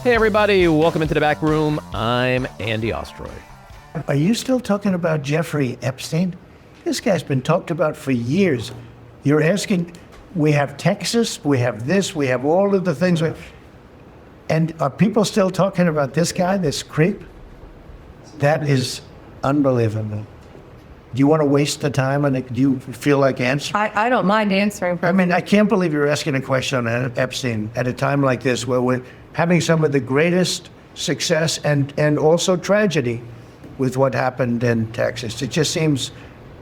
Hey, everybody. Welcome into the back room. I'm Andy Ostroy. Are you still talking about Jeffrey Epstein? This guy's been talked about for years. You're asking, we have Texas, we have this, we have all of the things. And are people still talking about this guy, this creep? That is unbelievable. Do you want to waste the time on it? Do you feel like answering? I don't mind answering. I mean, I can't believe you're asking a question on Epstein at a time like this where we're having some of the greatest success and also tragedy with what happened in Texas. It just seems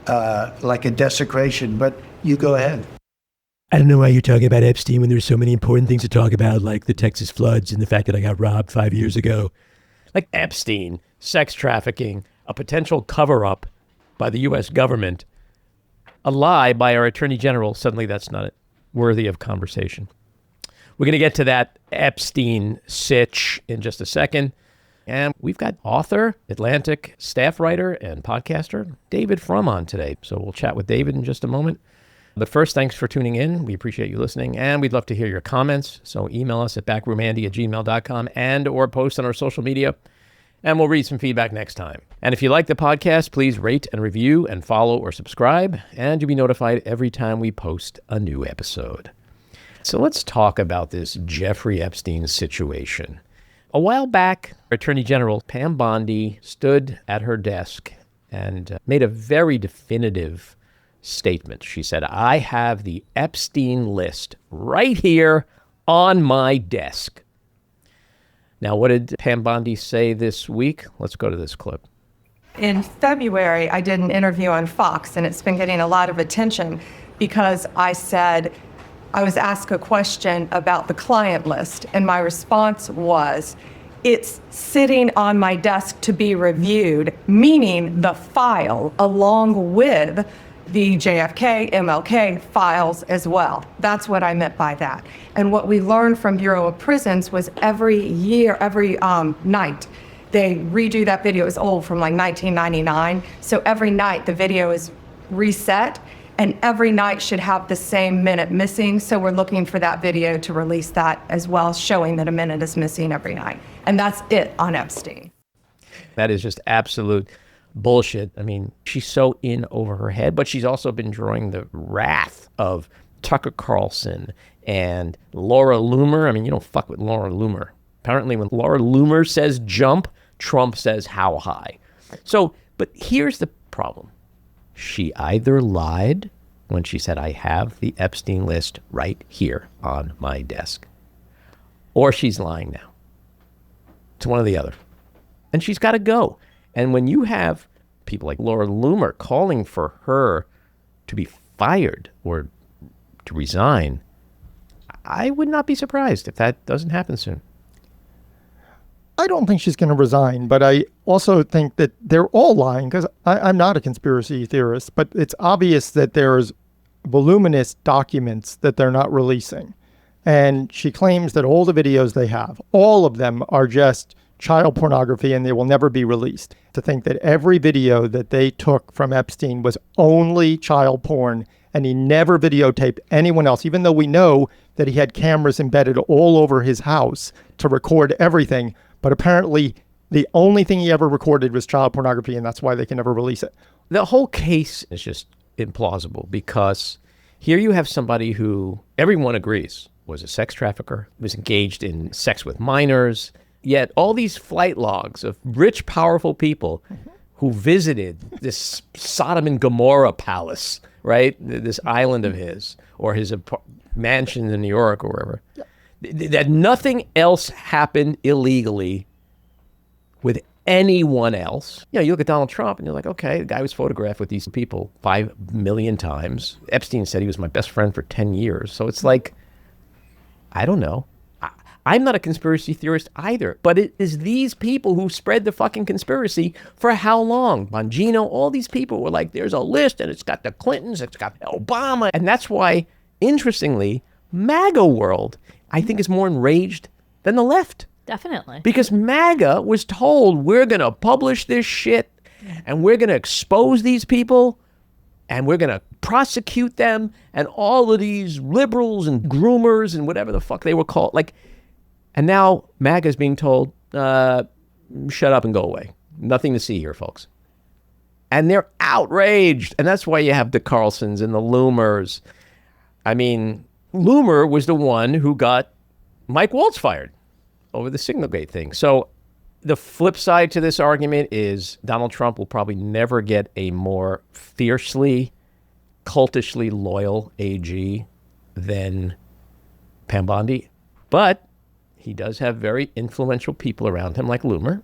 like a desecration, but you go ahead. I don't know why you're talking about Epstein when there's so many important things to talk about, like the Texas floods and the fact that I got robbed 5 years ago. Like Epstein, sex trafficking, a potential cover-up by the U.S. government, a lie by our Attorney General. Suddenly that's not worthy of conversation. We're going to get to that Epstein sitch in just a second. And we've got author, Atlantic staff writer, and podcaster David Frum on today. So we'll chat with David in just a moment. But first, thanks for tuning in. We appreciate you listening, and we'd love to hear your comments. So email us at backroomandy@gmail.com and or post on our social media, and we'll read some feedback next time. And if you like the podcast, please rate and review and follow or subscribe, and you'll be notified every time we post a new episode. So let's talk about this Jeffrey Epstein situation. A while back, Attorney General Pam Bondi stood at her desk and made a very definitive statement. She said, I have the Epstein list right here on my desk. Now, what did Pam Bondi say this week? Let's go to this clip. In February, I did an interview on Fox, and it's been getting a lot of attention because I was asked a question about the client list, and my response was, it's sitting on my desk to be reviewed, meaning the file along with the JFK, MLK files as well. That's what I meant by that. And what we learned from Bureau of Prisons was every night, they redo that video. It was old from like 1999. So every night the video is reset, and every night should have the same minute missing. So we're looking for that video to release that as well, showing that a minute is missing every night. And that's it on Epstein. That is just absolute bullshit. I mean, she's so in over her head, but she's also been drawing the wrath of Tucker Carlson and Laura Loomer. I mean, you don't fuck with Laura Loomer. Apparently, when Laura Loomer says jump, Trump says how high. So, but here's the problem. She either lied when she said, I have the Epstein list right here on my desk, or she's lying now. It's one or the other. And she's got to go. And when you have people like Laura Loomer calling for her to be fired or to resign, I would not be surprised if that doesn't happen soon. I don't think she's going to resign, but I also think that they're all lying because I'm not a conspiracy theorist, but it's obvious that there's voluminous documents that they're not releasing. And she claims that all the videos they have, all of them are just child pornography and they will never be released. To think that every video that they took from Epstein was only child porn and he never videotaped anyone else, even though we know that he had cameras embedded all over his house to record everything. But apparently the only thing he ever recorded was child pornography, and that's why they can never release it. The whole case is just implausible because here you have somebody who everyone agrees was a sex trafficker, was engaged in sex with minors, yet all these flight logs of rich, powerful people who visited this Sodom and Gomorrah palace, right? This island of his, or his mansion in New York or wherever. Yeah. That nothing else happened illegally with anyone else. You know, you look at Donald Trump and you're like, okay, the guy was photographed with these people 5 million times. Epstein said he was my best friend for 10 years. So it's like, I don't know. I'm not a conspiracy theorist either, but it is these people who spread the fucking conspiracy for how long? Bongino, all these people were like, there's a list and it's got the Clintons, it's got Obama. And that's why, interestingly, MAGA world, I think, is more enraged than the left. Definitely. Because MAGA was told, we're going to publish this shit and we're going to expose these people and we're going to prosecute them, and all of these liberals and groomers and whatever the fuck they were called. Like, And now MAGA is being told, shut up and go away. Nothing to see here, folks. And they're outraged. And that's why you have the Carlsons and the Loomers. I mean, Loomer was the one who got Mike Waltz fired over the Signalgate thing. So the flip side to this argument is Donald Trump will probably never get a more fiercely, cultishly loyal AG than Pam Bondi. But he does have very influential people around him like Loomer.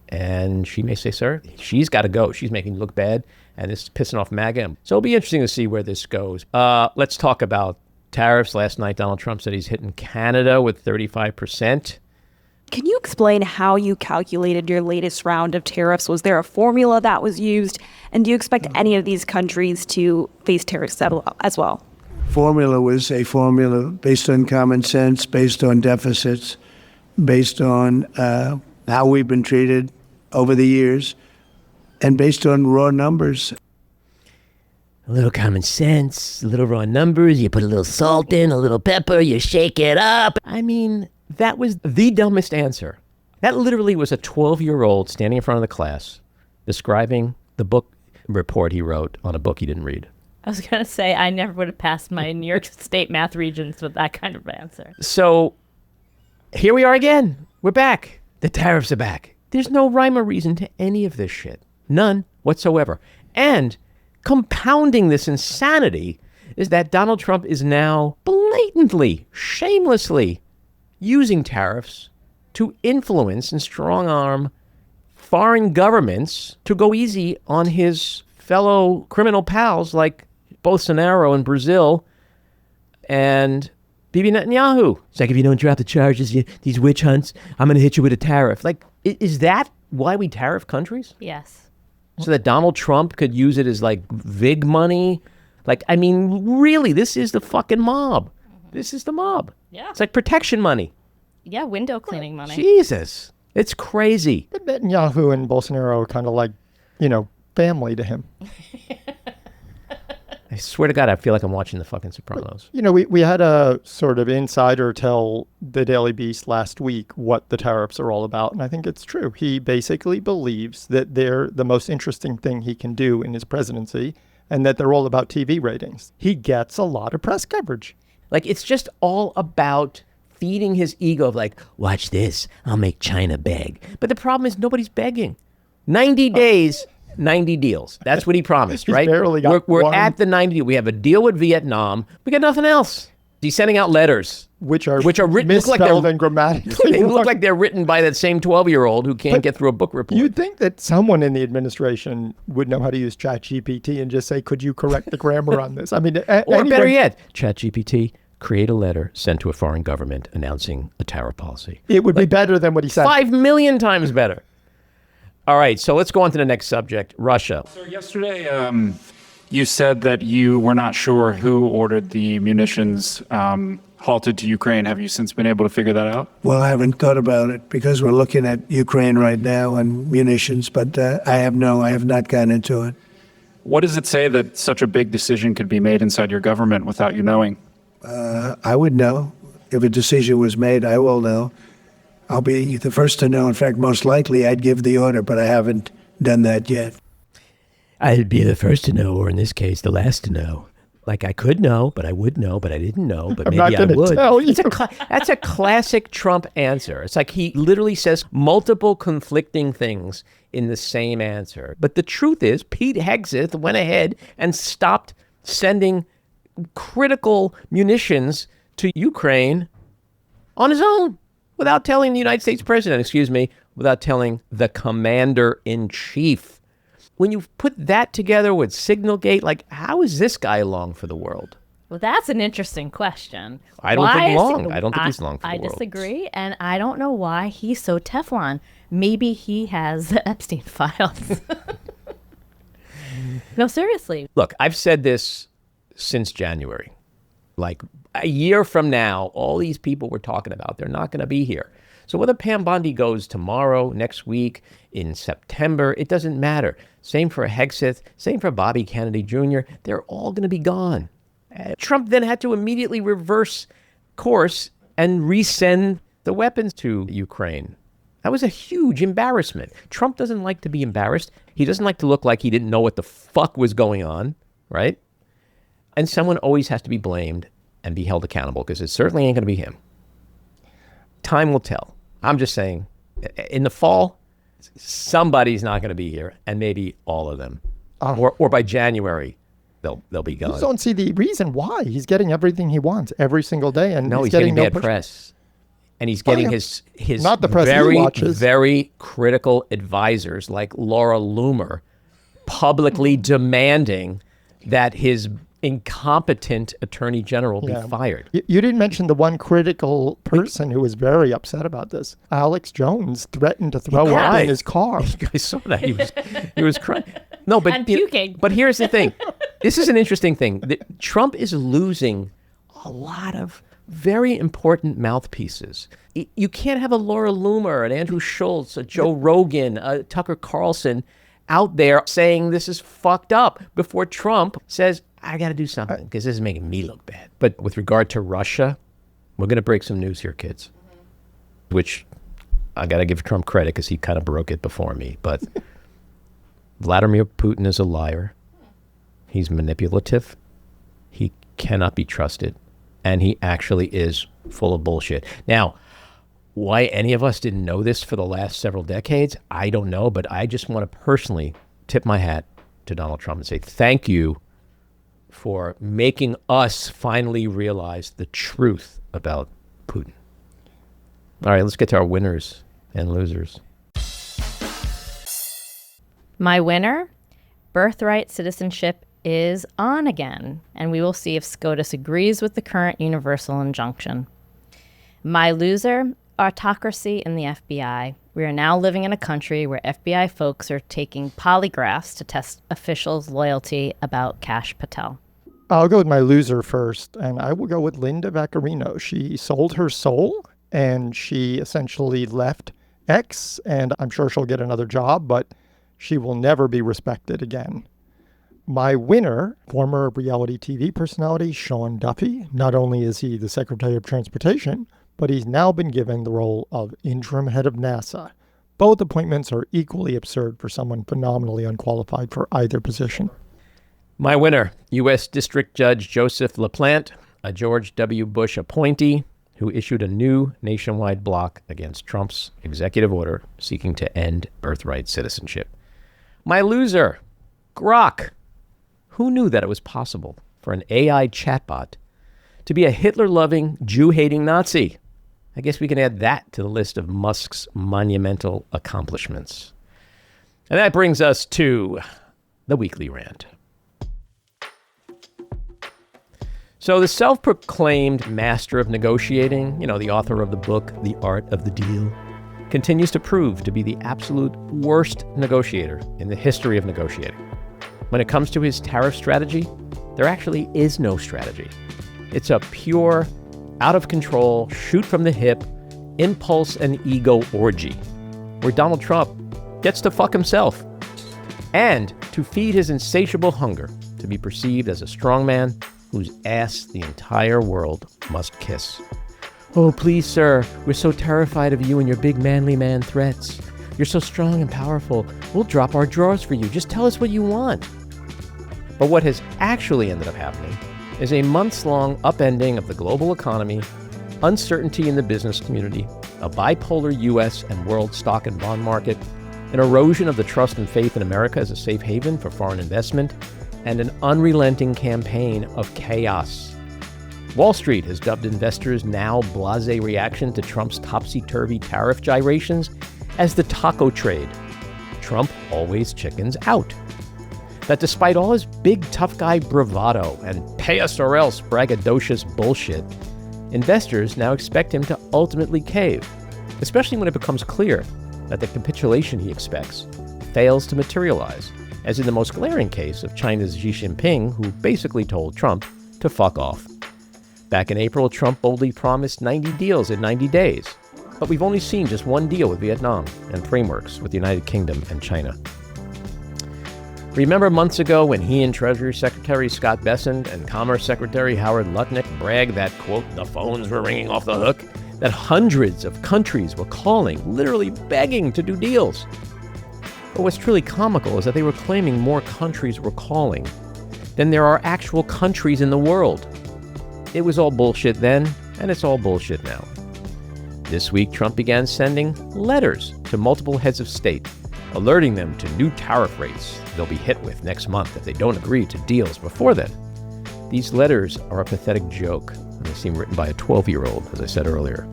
And she may say, sir, she's got to go. She's making you look bad. And this is pissing off MAGA. So it'll be interesting to see where this goes. Let's talk about tariffs. Last night, Donald Trump said he's hitting Canada with 35%. Can you explain how you calculated your latest round of tariffs? Was there a formula that was used? And do you expect any of these countries to face tariffs as well? Formula was a formula based on common sense, based on deficits, based on how we've been treated over the years, and based on raw numbers. A little common sense, a little raw numbers, you put a little salt in, a little pepper, you shake it up. I mean, that was the dumbest answer. That literally was a 12-year-old standing in front of the class describing the book report he wrote on a book he didn't read. I was going to say, I never would have passed my New York State math regions with that kind of answer. So here we are again. We're back. The tariffs are back. There's no rhyme or reason to any of this shit. None whatsoever. And compounding this insanity is that Donald Trump is now blatantly, shamelessly using tariffs to influence and strong-arm foreign governments to go easy on his fellow criminal pals like Bolsonaro in Brazil and Bibi Netanyahu. It's like, if you don't drop the charges, these witch hunts, I'm going to hit you with a tariff. Like, is that why we tariff countries? Yes. So that Donald Trump could use it as like VIG money? Like, I mean, really, this is the fucking mob. This is the mob. Yeah. It's like protection money. Yeah, window cleaning money. Jesus. It's crazy. But Netanyahu and Bolsonaro are kind of like, family to him. I swear to God, I feel like I'm watching the fucking Sopranos. We had a sort of insider tell the Daily Beast last week what the tariffs are all about, and I think it's true. He basically believes that they're the most interesting thing he can do in his presidency, and that they're all about TV ratings. He gets a lot of press coverage. Like, it's just all about feeding his ego of like, Watch this, I'll make China beg. but the problem is nobody's begging. 90 days, 90 deals. That's what he promised, He's right? barely got we're one. at the 90. We have a deal with Vietnam. We got nothing else. He's sending out letters. Which are written, misspelled and grammatically They look wrong. like they're written by that same 12-year-old who can't get through a book report. You'd think that someone in the administration would know how to use ChatGPT and just say, could you correct the grammar on this? I mean, Or better yet, ChatGPT, create a letter sent to a foreign government announcing a tariff policy. it would be better than what he said. 5 million times better. All right, so let's go on to the next subject, Russia. So yesterday, you said that you were not sure who ordered the munitions halted to Ukraine. Have you since been able to figure that out? Well, I haven't thought about it because we're looking at Ukraine right now and munitions, but I have not gotten into it. What does it say that such a big decision could be made inside your government without you knowing? I would know. If a decision was made, I will know. I'll be the first to know. In fact, most likely I'd give the order, but I haven't done that yet. I'd be the first to know, or in this case, the last to know. Like, I could know, but I would know, but I didn't know, but I'm maybe not I going to would. tell you. That's a classic Trump answer. It's like he literally says multiple conflicting things in the same answer. But the truth is, Pete Hegseth went ahead and stopped sending critical munitions to Ukraine on his own without telling the United States president, without telling the commander-in-chief. When you put that together with Signalgate, like, how is this guy long for the world? Well, that's an interesting question. I don't think long. I don't think he's long for the I world. disagree, and I don't know why he's so Teflon. Maybe he has the Epstein files. No, seriously. Look, I've said this since January. Like, a year from now, all these people we're talking about, they're not going to be here. So whether Pam Bondi goes tomorrow, next week, in September, it doesn't matter. Same for Hegseth, same for Bobby Kennedy Jr. They're all going to be gone. Trump then had to immediately reverse course and resend the weapons to Ukraine. That was a huge embarrassment. Trump doesn't like to be embarrassed. He doesn't like to look like he didn't know what the fuck was going on, right? And someone always has to be blamed and be held accountable, because it certainly ain't going to be him. Time will tell. I'm just saying, in the fall, somebody's not going to be here, and maybe all of them. Or by January, they'll be gone. I just don't see the reason why. He's getting everything he wants every single day, and No, he's getting no bad press. And he's getting his not the press very, he watches. very critical advisors like Laura Loomer publicly demanding that his incompetent attorney general be fired. You didn't mention the one critical person who was very upset about this. Alex Jones threatened to throw up in his car. I saw that. He was crying. No, but And puking. But here's the thing. This is an interesting thing. Trump is losing a lot of very important mouthpieces. You can't have a Laura Loomer, an Andrew Schultz, a Joe Rogan, a Tucker Carlson out there saying this is fucked up before Trump says, I got to do something because this is making me look bad. But with regard to Russia, we're going to break some news here, kids, which I got to give Trump credit because he kind of broke it before me. But Vladimir Putin is a liar. He's manipulative. He cannot be trusted. And he actually is full of bullshit. Now, why any of us didn't know this for the last several decades, I don't know. But I just want to personally tip my hat to Donald Trump and say thank you for making us finally realize the truth about Putin. All right, let's get to our winners and losers. My winner, birthright citizenship is on again, and we will see if SCOTUS agrees with the current universal injunction. My loser, autocracy in the FBI. We are now living in a country where FBI folks are taking polygraphs to test officials' loyalty about Kash Patel. I'll go with my loser first, and I will go with Linda Vaccarino. She sold her soul, and she essentially left X, and I'm sure she'll get another job, but she will never be respected again. My winner, former reality TV personality Sean Duffy. Not only is he the Secretary of Transportation, but he's now been given the role of interim head of NASA. Both appointments are equally absurd for someone phenomenally unqualified for either position. My winner, U.S. District Judge Joseph LaPlante, a George W. Bush appointee who issued a new nationwide block against Trump's executive order seeking to end birthright citizenship. My loser, Grok. Who knew that it was possible for an AI chatbot to be a Hitler-loving, Jew-hating Nazi? I guess we can add that to the list of Musk's monumental accomplishments. And that brings us to the weekly rant. So the self-proclaimed master of negotiating, the author of the book, The Art of the Deal, continues to prove to be the absolute worst negotiator in the history of negotiating. When it comes to his tariff strategy, there actually is no strategy. It's a pure, out-of-control, shoot-from-the-hip, impulse and ego orgy, where Donald Trump gets to fuck himself and to feed his insatiable hunger to be perceived as a strongman whose ass the entire world must kiss. Oh, please, sir, we're so terrified of you and your big manly man threats. You're so strong and powerful. We'll drop our drawers for you. Just tell us what you want. But what has actually ended up happening is a months-long upending of the global economy, uncertainty in the business community, a bipolar U.S. and world stock and bond market, an erosion of the trust and faith in America as a safe haven for foreign investment, and an unrelenting campaign of chaos. Wall Street has dubbed investors' now blasé reaction to Trump's topsy-turvy tariff gyrations as the taco trade. Trump always chickens out. That despite all his big tough guy bravado and pay us or else braggadocious bullshit, investors now expect him to ultimately cave, especially when it becomes clear that the capitulation he expects fails to materialize, as in the most glaring case of China's Xi Jinping, who basically told Trump to fuck off. Back in April, Trump boldly promised 90 deals in 90 days, but we've only seen just one deal with Vietnam and frameworks with the United Kingdom and China. Remember months ago when he and Treasury Secretary Scott Bessent and Commerce Secretary Howard Lutnick bragged that, quote, the phones were ringing off the hook that hundreds of countries were calling, literally begging to do deals. But what's truly comical is that they were claiming more countries were calling than there are actual countries in the world. It was all bullshit then, and it's all bullshit now. This week, Trump began sending letters to multiple heads of state, alerting them to new tariff rates they'll be hit with next month if they don't agree to deals before then. These letters are a pathetic joke, and they seem written by a 12-year-old, as I said earlier.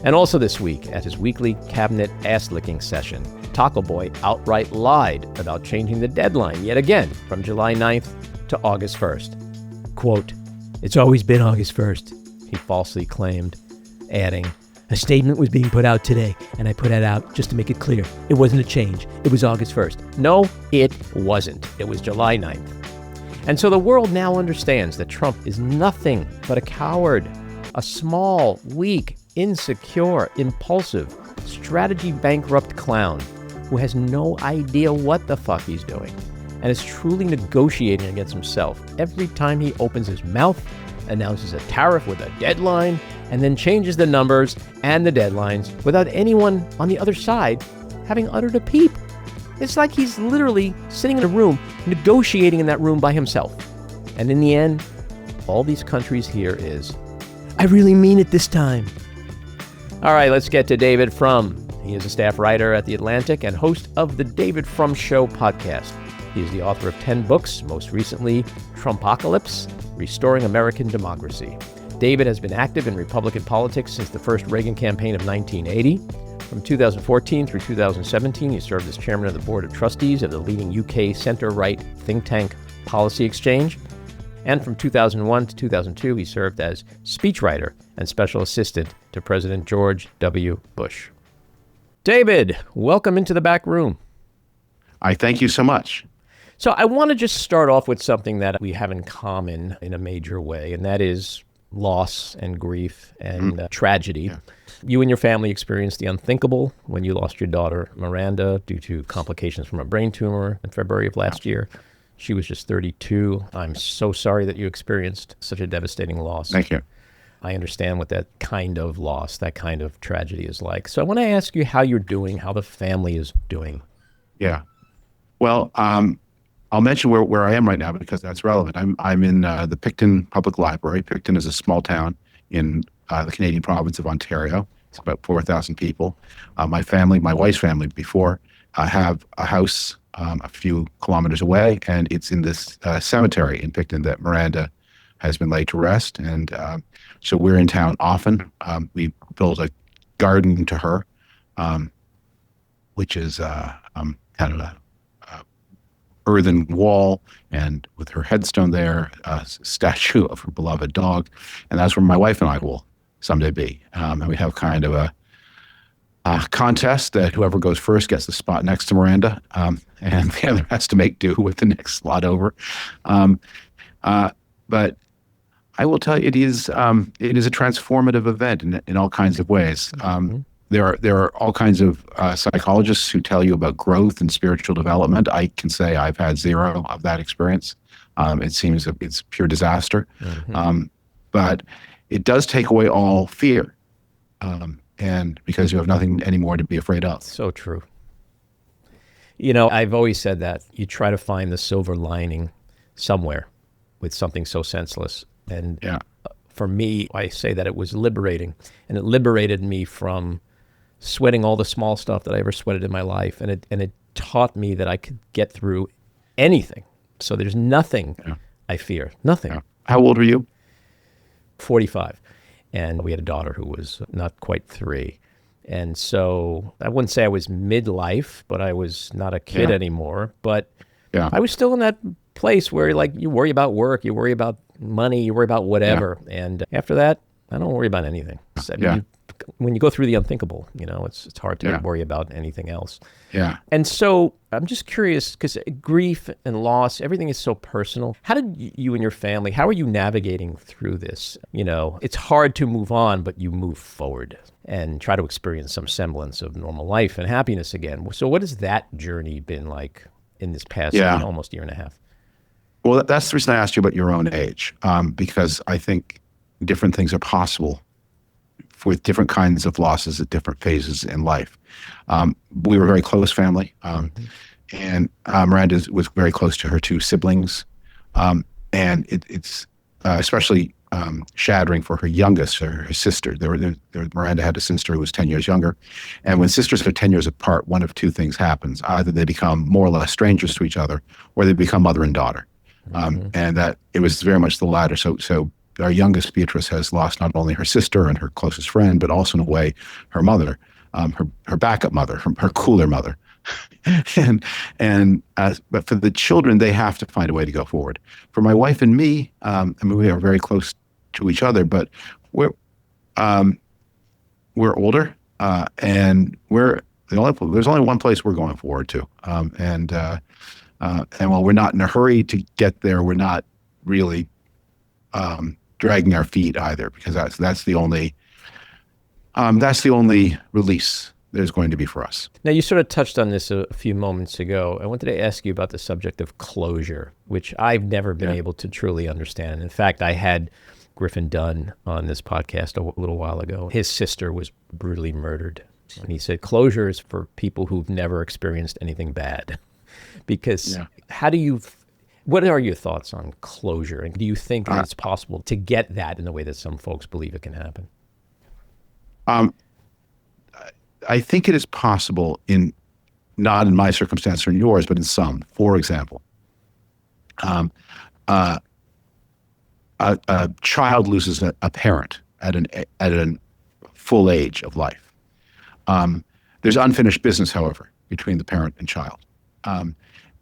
And also this week, at his weekly cabinet ass-licking session, Taco Boy outright lied about changing the deadline yet again from July 9th to August 1st. Quote, "It's always been August 1st, He falsely claimed, adding, a statement was being put out today, and I put it out just to make it clear. It wasn't a change. It was August 1st. "No, it wasn't. It was July 9th. And so the world now understands that Trump is nothing but a coward, a small, weak, insecure, impulsive, strategy-bankrupt clown who has no idea what the fuck he's doing and is truly negotiating against himself every time he opens his mouth, announces a tariff with a deadline, and then changes the numbers and the deadlines without anyone on the other side having uttered a peep. It's like he's literally sitting in a room, negotiating in that room by himself. And in the end, all these countries hear is, I really mean it this time." All right, let's get to David Frum. He is a staff writer at The Atlantic and host of the David Frum Show podcast. He is the author of 10 books, most recently Trumpocalypse, Restoring American Democracy. David has been active in Republican politics since the first Reagan campaign of 1980. From 2014 through 2017, he served as chairman of the board of trustees of the leading UK center-right think tank Policy Exchange. And from 2001 to 2002, he served as speechwriter and special assistant to President George W. Bush. David, welcome into the back room. I thank you so much. So I want to just start off with something that we have in common in a major way, and that is loss and grief and tragedy. Yeah. You and your family experienced the unthinkable when you lost your daughter, Miranda, due to complications from a brain tumor in February of last year. She was just 32. I'm so sorry that you experienced such a devastating loss. Thank you. I understand what that kind of loss, that kind of tragedy is like. So I want to ask you how you're doing, how the family is doing. Yeah. Well, I'll mention where I am right now because that's relevant. I'm in the Picton Public Library. Picton is a small town in the Canadian province of Ontario. It's about 4,000 people. My family, my wife's family before, have a house a few kilometers away, and it's in this cemetery in Picton that Miranda has been laid to rest. And so we're in town often. We built a garden to her, which is kind of a earthen wall, and with her headstone there, a statue of her beloved dog. And that's where my wife and I will someday be. And we have kind of a contest that whoever goes first gets the spot next to Miranda, and the other has to make do with the next slot over. But I will tell you, it is a transformative event in all kinds of ways. There are all kinds of psychologists who tell you about growth and spiritual development. I can say I've had zero of that experience. It seems it's pure disaster. But it does take away all fear, and because you have nothing anymore to be afraid of. So true. You know, I've always said that you try to find the silver lining somewhere with something so senseless. And for me, I say that it was liberating, and it liberated me from sweating all the small stuff that I ever sweated in my life. And it taught me that I could get through anything. So there's nothing I fear, nothing. Yeah. How old were you? 45. And we had a daughter who was not quite 3. And so I wouldn't say I was midlife, but I was not a kid anymore. But I was still in that place where like you worry about work, you worry about money, you worry about whatever. And after that, I don't worry about anything. I mean, when you go through the unthinkable, you know, it's hard to worry about anything else. Yeah. And so I'm just curious, because grief and loss, everything is so personal. How did you and your family, how are you navigating through this? You know, it's hard to move on, but you move forward and try to experience some semblance of normal life and happiness again. So what has that journey been like in this past almost year and a half? Well, that's the reason I asked you about your own age, because I think different things are possible with different kinds of losses at different phases in life. We were a very close family, and Miranda was very close to her two siblings, and it's especially shattering for her youngest, her sister. Miranda had a sister who was 10 years younger, and when sisters are 10 years apart, one of two things happens: either they become more or less strangers to each other, or they become mother and daughter. And that it was very much the latter. So our youngest, Beatrice, has lost not only her sister and her closest friend, but also in a way her mother, her backup mother, her cooler mother. But for the children, they have to find a way to go forward. For my wife and me, we are very close to each other, but we're older, and there's only one place we're going forward to, and while we're not in a hurry to get there, we're not really dragging our feet either, because that's the only release there's going to be for us. Now, you sort of touched on this a few moments ago. I wanted to ask you about the subject of closure, which I've never been able to truly understand. In fact, I had Griffin Dunn on this podcast a little while ago. His sister was brutally murdered. And he said closure is for people who've never experienced anything bad. Because what are your thoughts on closure? And do you think that it's possible to get that in the way that some folks believe it can happen? I think it is possible not in my circumstance or in yours, but in some. For example, a child loses a parent at a full age of life. There's unfinished business, however, between the parent and child.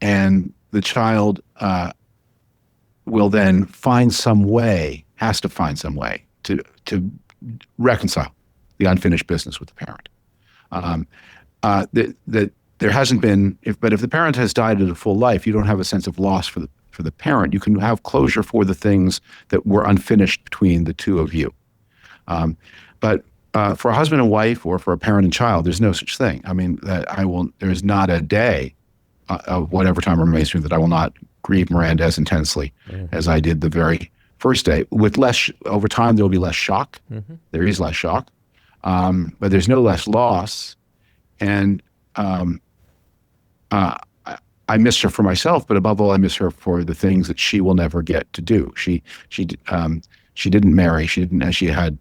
And the child will then has to find some way to reconcile the unfinished business with the parent. That there hasn't been, if the parent has died at a full life, you don't have a sense of loss for the parent. You can have closure for the things that were unfinished between the two of you. But for a husband and wife, or for a parent and child, there's no such thing. I mean, there's not a day of whatever time remains to me that I will not grieve Miranda as intensely as I did the very first day. Over time, there will be less shock. There is less shock. But there's no less loss, and I miss her for myself. But above all, I miss her for the things that she will never get to do. She didn't marry. She had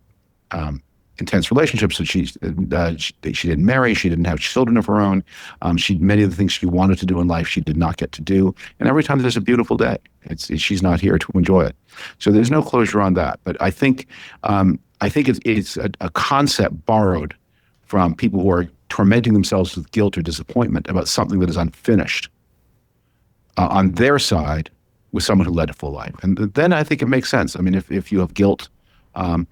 intense relationships, so she didn't marry. She didn't have children of her own. Many of the things she wanted to do in life, she did not get to do. And every time there's a beautiful day, she's not here to enjoy it. So there's no closure on that. But I think it's a concept borrowed from people who are tormenting themselves with guilt or disappointment about something that is unfinished on their side with someone who led a full life. And then I think it makes sense. I mean, if you have guilt, and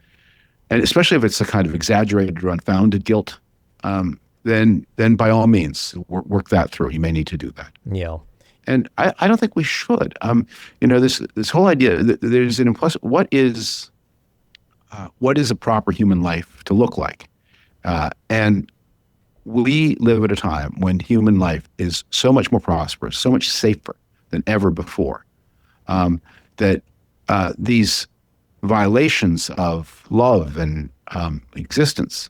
especially if it's a kind of exaggerated or unfounded guilt, then by all means, work that through. You may need to do that. Yeah. And I don't think we should. This whole idea that there's an implicit, what is a proper human life to look like? And we live at a time when human life is so much more prosperous, so much safer than ever before, that these violations of love and existence,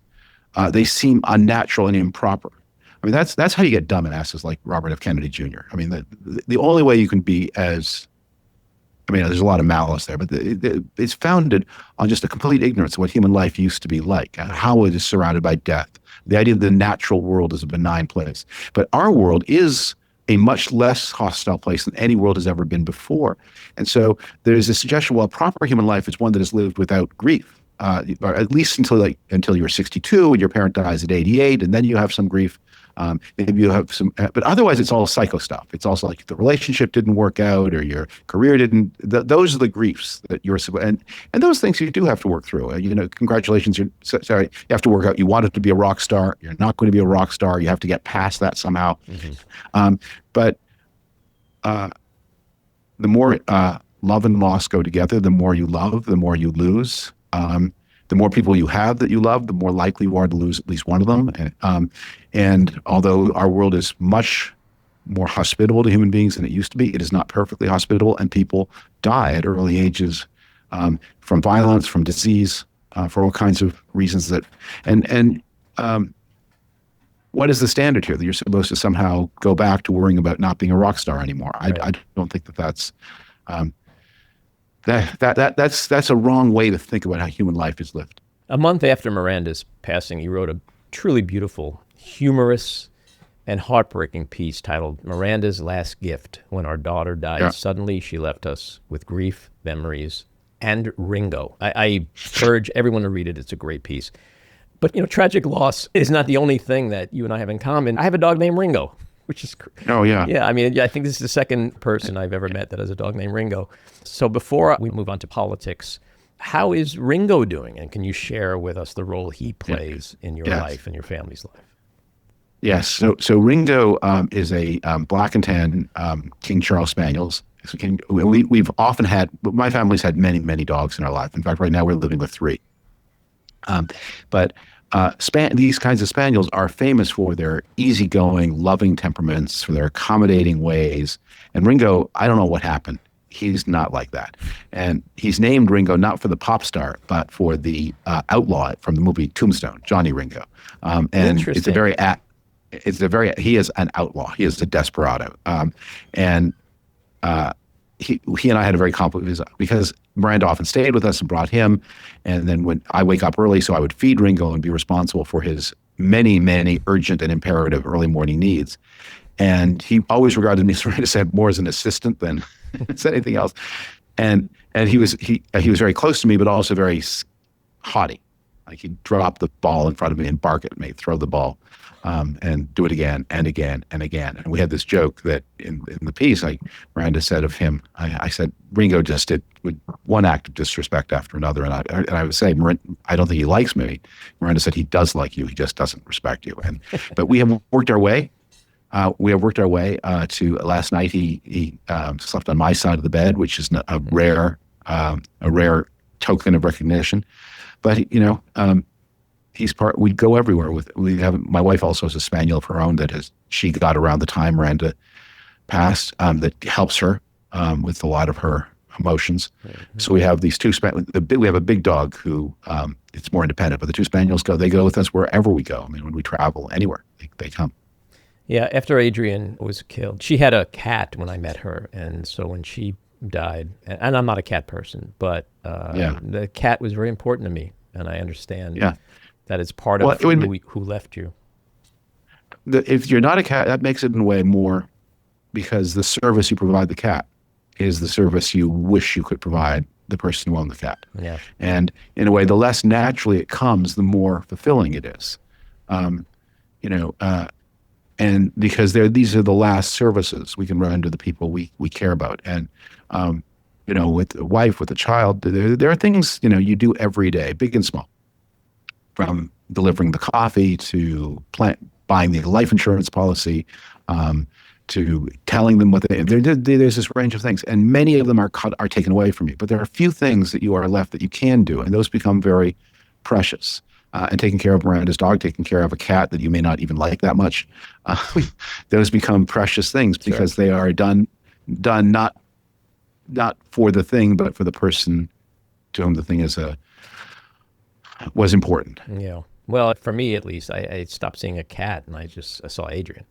they seem unnatural and improper. I mean, that's how you get dumbasses like Robert F. Kennedy Jr. I mean, the only way you can be there's a lot of malice there, but it's founded on just a complete ignorance of what human life used to be like, how it is surrounded by death, the idea that the natural world is a benign place. But our world is a much less hostile place than any world has ever been before. And so there's a suggestion, well, a proper human life is one that is lived without grief, or at least until you're 62 and your parent dies at 88, and then you have some grief. Maybe you have some, but otherwise it's all psycho stuff. It's also like the relationship didn't work out or your career didn't. Those are the griefs that you're, and those things you do have to work through. Congratulations. You have to work out. You wanted to be a rock star. You're not going to be a rock star. You have to get past that somehow. But the more love and loss go together, the more you love, the more you lose. The more people you have that you love, the more likely you are to lose at least one of them. And although our world is much more hospitable to human beings than it used to be, it is not perfectly hospitable, and people die at early ages from violence, from disease, for all kinds of reasons what is the standard here that you're supposed to somehow go back to worrying about not being a rock star anymore? I don't think that's that's a wrong way to think about how human life is lived. A month after Miranda's passing, he wrote a truly beautiful, humorous, and heartbreaking piece titled Miranda's Last Gift. When our daughter died suddenly, she left us with grief, memories, and Ringo. I urge everyone to read it. It's a great piece. But, tragic loss is not the only thing that you and I have in common. I have a dog named Ringo, which is... Oh, yeah. Yeah, I mean, I think this is the second person I've ever met that has a dog named Ringo. So before we move on to politics, how is Ringo doing? And can you share with us the role he plays in your life and your family's life? Yes. So Ringo is a black and tan King Charles Spaniels. We've often had... My family's had many, many dogs in our life. In fact, right now we're living with 3. But these kinds of spaniels are famous for their easygoing, loving temperaments, for their accommodating ways. And Ringo, I don't know what happened. He's not like that. And he's named Ringo not for the pop star, but for the outlaw from the movie Tombstone, Johnny Ringo. And he is an outlaw. He is a desperado. He and I had a very complicated, because Miranda often stayed with us and brought him. And then when I wake up early, so I would feed Ringo and be responsible for his many, many urgent and imperative early morning needs. And he always regarded me, as Miranda said, more as an assistant than as anything else. And he was very close to me, but also very haughty. Like he'd drop the ball in front of me and bark at me, throw the ball, and do it again and again and again. And we had this joke that in the piece, Miranda said of him, I said, Ringo just did one act of disrespect after another. And I would say, I don't think he likes me. Miranda said, he does like you. He just doesn't respect you. But we have worked our way. To last night. He slept on my side of the bed, which is a rare token of recognition. But he's part. We go everywhere with. We have. My wife also has a spaniel of her own she got around the time Miranda passed. That helps her with a lot of her emotions. Mm-hmm. So we have these 2 we have a big dog who it's more independent, but the 2 spaniels they go with us wherever we go. I mean, when we travel anywhere, they come. Yeah, after Adrian was killed, she had a cat when I met her. And so when she died, and I'm not a cat person, but the cat was very important to me. And I understand that it's part of who left you. If you're not a cat, that makes it in a way more, because the service you provide the cat is the service you wish you could provide the person who owned the cat. Yeah. And in a way, the less naturally it comes, the more fulfilling it is. And because these are the last services we can render the people we care about. And, with a wife, with a child, there are things, you do every day, big and small, from delivering the coffee to buying the life insurance policy, to telling them what there's this range of things. And many of them are taken away from you. But there are a few things that you are left that you can do, and those become very precious. And taking care of Miranda's dog, taking care of a cat that you may not even like that much, those become precious things because they are done not for the thing, but for the person to whom the thing was important. Yeah. Well, for me at least, I stopped seeing a cat and I saw Adrian.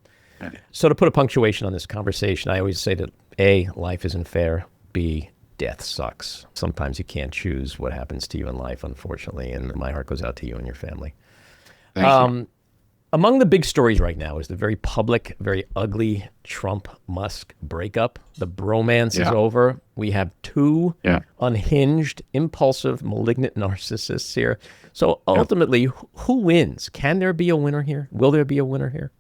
So to put a punctuation on this conversation, I always say that A, life isn't fair. B, death sucks. Sometimes you can't choose what happens to you in life, unfortunately, and my heart goes out to you and your family. Thank you. Among the big stories right now is the very public, very ugly Trump-Musk breakup. The bromance is over. We have 2 unhinged, impulsive, malignant narcissists here. So ultimately, who wins? Can there be a winner here? Will there be a winner here?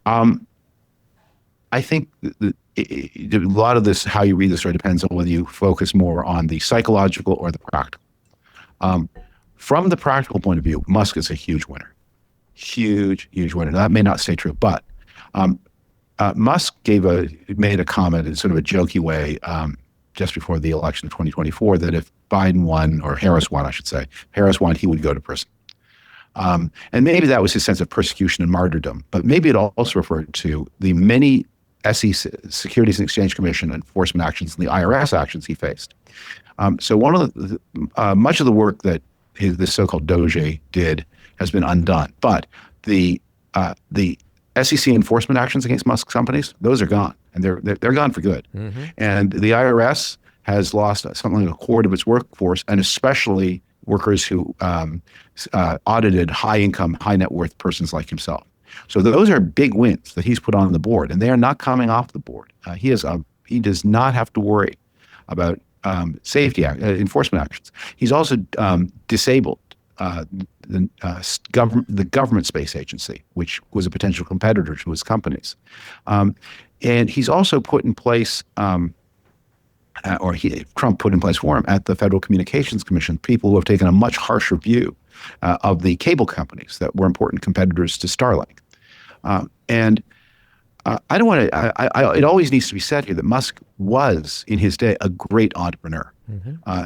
I think a lot of this, how you read the story, depends on whether you focus more on the psychological or the practical. From the practical point of view, Musk is a huge winner. Huge winner. That may not stay true, but Musk made a comment in sort of a jokey way just before the election of 2024 that if Biden won, or Harris won, I should say, he would go to prison. And maybe that was his sense of persecution and martyrdom, but maybe it also referred to the many SEC, Securities and Exchange Commission enforcement actions and the IRS actions he faced. So one of much of the work that the so-called Doge did has been undone. But the SEC enforcement actions against Musk companies, those are gone, and they're gone for good. And the IRS has lost something like a quarter of its workforce, and especially workers who audited high-income, high-net-worth persons like himself. So those are big wins that he's put on the board, and they are not coming off the board. He does not have to worry about safety enforcement actions. He's also disabled the government space agency, which was a potential competitor to his companies. And he's also put in place, Trump put in place for him at the Federal Communications Commission, people who have taken a much harsher view of the cable companies that were important competitors to Starlink. I don't want to. It always needs to be said here that Musk was, in his day, a great entrepreneur,